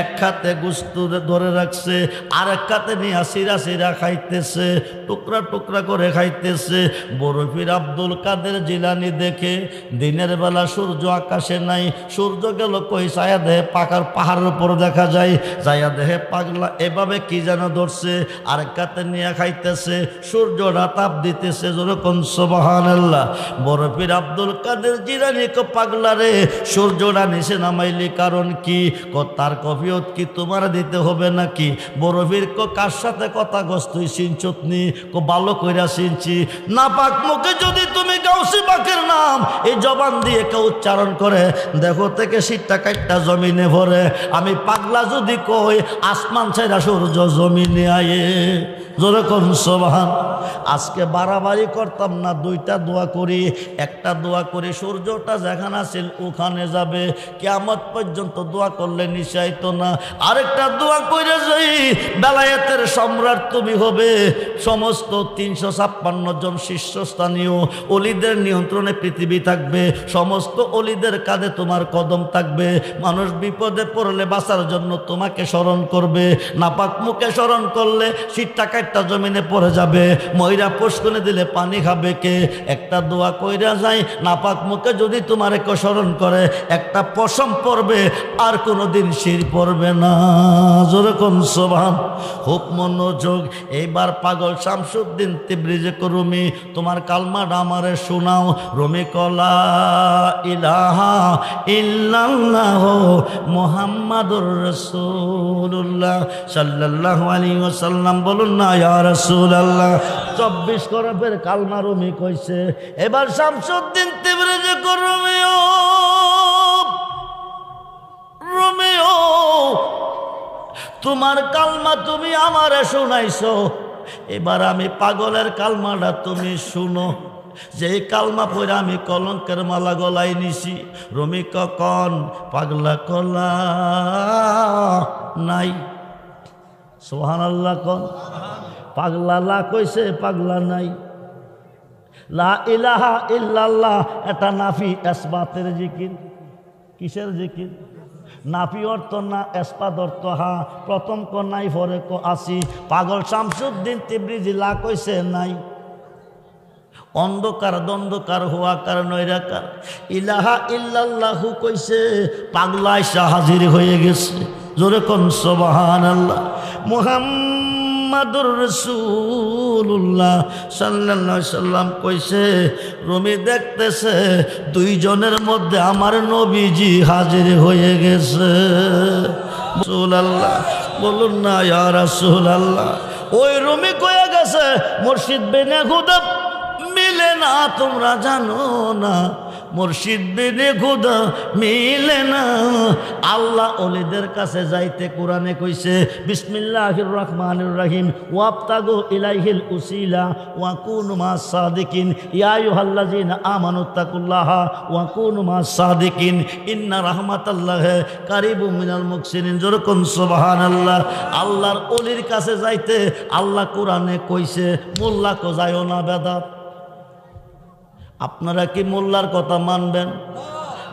Speaker 1: 1 হাতে গোস্ত ধরে রাখছে, আর 1 হাতে নিয়ে সিরা সিরা খাইতেছে, টুকরা টুকরা করে খাইতেছে। বরফির আব্দুল কাদের জিলানি দেখে দিনের বেলা সূর্য আকাশে নাই, সূর্য গেল কই ছায়া দেহে পাকার পাহাড়ের উপর দেখা যায়। ছায়া দেহে পাগলা এভাবে কি যেন ধরছে, আর কাতে নিয়ে খাইতেছে, সূর্যটা তাপ দিতেছে। যেরকম সুবহানাল্লাহ। বরফির আব্দুল কাদের জিলানি কো পাগলা রে, সূর্যটা নিচে নামাইলি কারণ কি? তার কফিয়ত কি তোমার দিতে হবে নাকি? বরফির কো কার সাথে কথা গস তুই চিনচতনি? কো ভালো কইরা চিনছি। না পাক মুখে যদি তুমি গাউসি পাকের নাম এই জবান দিয়ে কেউ উচ্চারণ করে, দেখো থেকে শীতটা কাটটা জমিনে ভরে। আমি পাগলা যদি কই আসমান ছাইরা সূর্য জমিনে আয়ে। জোরে কোন সুবহান। আজকে বাড়াবাড়ি করতাম না, 2টা দোয়া করি। একটা দোয়া করি সূর্যটা যেখানে আছিল ওখানে যাবে, কিয়ামত পর্যন্ত দোয়া করলে নিশাইতো না। আরেকটা দোয়া করে যাই বেলায়েতের সম্রাট তুমি হবে। সমস্ত 356 জন শীর্ষস্থানীয় অলিদের নিয়ন্ত্রণে পৃথিবী থাকবে, সমস্ত অলিদের কাঁধে তোমার কদম থাকবে। মানুষ বিপদে পড়লে বাঁচার জন্য তোমাকে স্মরণ করবে। নাপাক মুখে স্মরণ করলে শীতটা কাটটা জমিনে পড়ে যাবে। ময়রা পুষ্কনে দিলে পানি খাবে কে? একটা দোয়া কইরা যায়, নাপাক মুখে যদি তোমার কেউ স্মরণ করে একটা পশম পড়বে, আর কোনোদিন শির পড়বে না। জোরে কোন সুবহান। খুব মনোযোগ। এইবার পাগল শামসুদ্দিন তিবরিজি কো রুমি তোমার কালমাটা আমারে শোনাও। রুমি কলা ইলাহা ইল্লাল্লাহ মুহাম্মাদুর রাসূলুল্লাহ সাল্লাল্লাহু আলাইহি ওয়াসাল্লাম। বলুন না ইয়া রাসূলুল্লাহ। 24 করে ফের কালমা রুমি কইছে। এবার শামসুদ্দিন তিবরিজি কর রোমিও, রোমিও তোমার কালমা তুমি আমারে শুনাইছো, এবার আমি পাগলের কালমাটা তুমি শুনো। যে কালমা পড়ে আমি কলঙ্কের মালা গলায় নিছি। রমি কখন পাগলা কলা নাই, সুবহানাল্লাহ কোন পাগলা লা কইছে পাগলা নাই। লা ইলাহা ইল্লাল্লাহ এটা নাফি ইসবাতের জিকির। কিসের জিকির? নাফি অর্থ না, ইসবাত অর্থ হা। প্রথম ক নাই, পরে ক আসি। পাগল শামসুদ্দিন তিবরিজি লা কইছে নাই। অন্ধকার দ্বন্দ্বকার হুয়াকার নৈরাকার ইলাহা ইল্লাল্লাহু কইছে, পাগলা এসে হাজির হয়ে গেছে। জোরে কোন সুবহানাল্লাহ। মুহাম্মাদুর রাসূলুল্লাহ সাল্লাল্লাহু আলাইহি সাল্লাম কইছে, রুমি দেখতেছে দুইজনের মধ্যে আমার নবীজি হাজির হয়ে গেছে। রাসূলুল্লাহ বলুন না ইয়া রাসূলুল্লাহ। ওই রুমি কয়ে গেছে মুর্শিদ বিনে খুদা মিলে না, তোমরা জানো না মুর্শিদ বিনে খুদা মিলে না। আল্লাহ ওলিদের কাছে যাইতে কোরআনে কইছে বিসমিল্লাহির রহমানির রহিম ওয়াবতাগু ইলাইহিল উসিলা ওয়া কুনু মাস সাদিকিন ইয়া আইয়ুহাল্লাযিনা আমানুত্তাকুল্লাহা ওয়া কুনু মাস সাদিকিন ইন্না রাহমাতাল্লাহি কারিবুম মিনাল মুহসিনিন। যেরকম সুবহানাল্লাহ। আল্লাহর ওলির কাছে যাইতে আল্লাহ কোরআনে কইছে মোল্লা কো যায়ও না বেদাত। আপনারা কি মোল্লার কথা মানবেন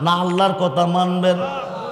Speaker 1: না আল্লাহর কথা মানবেন?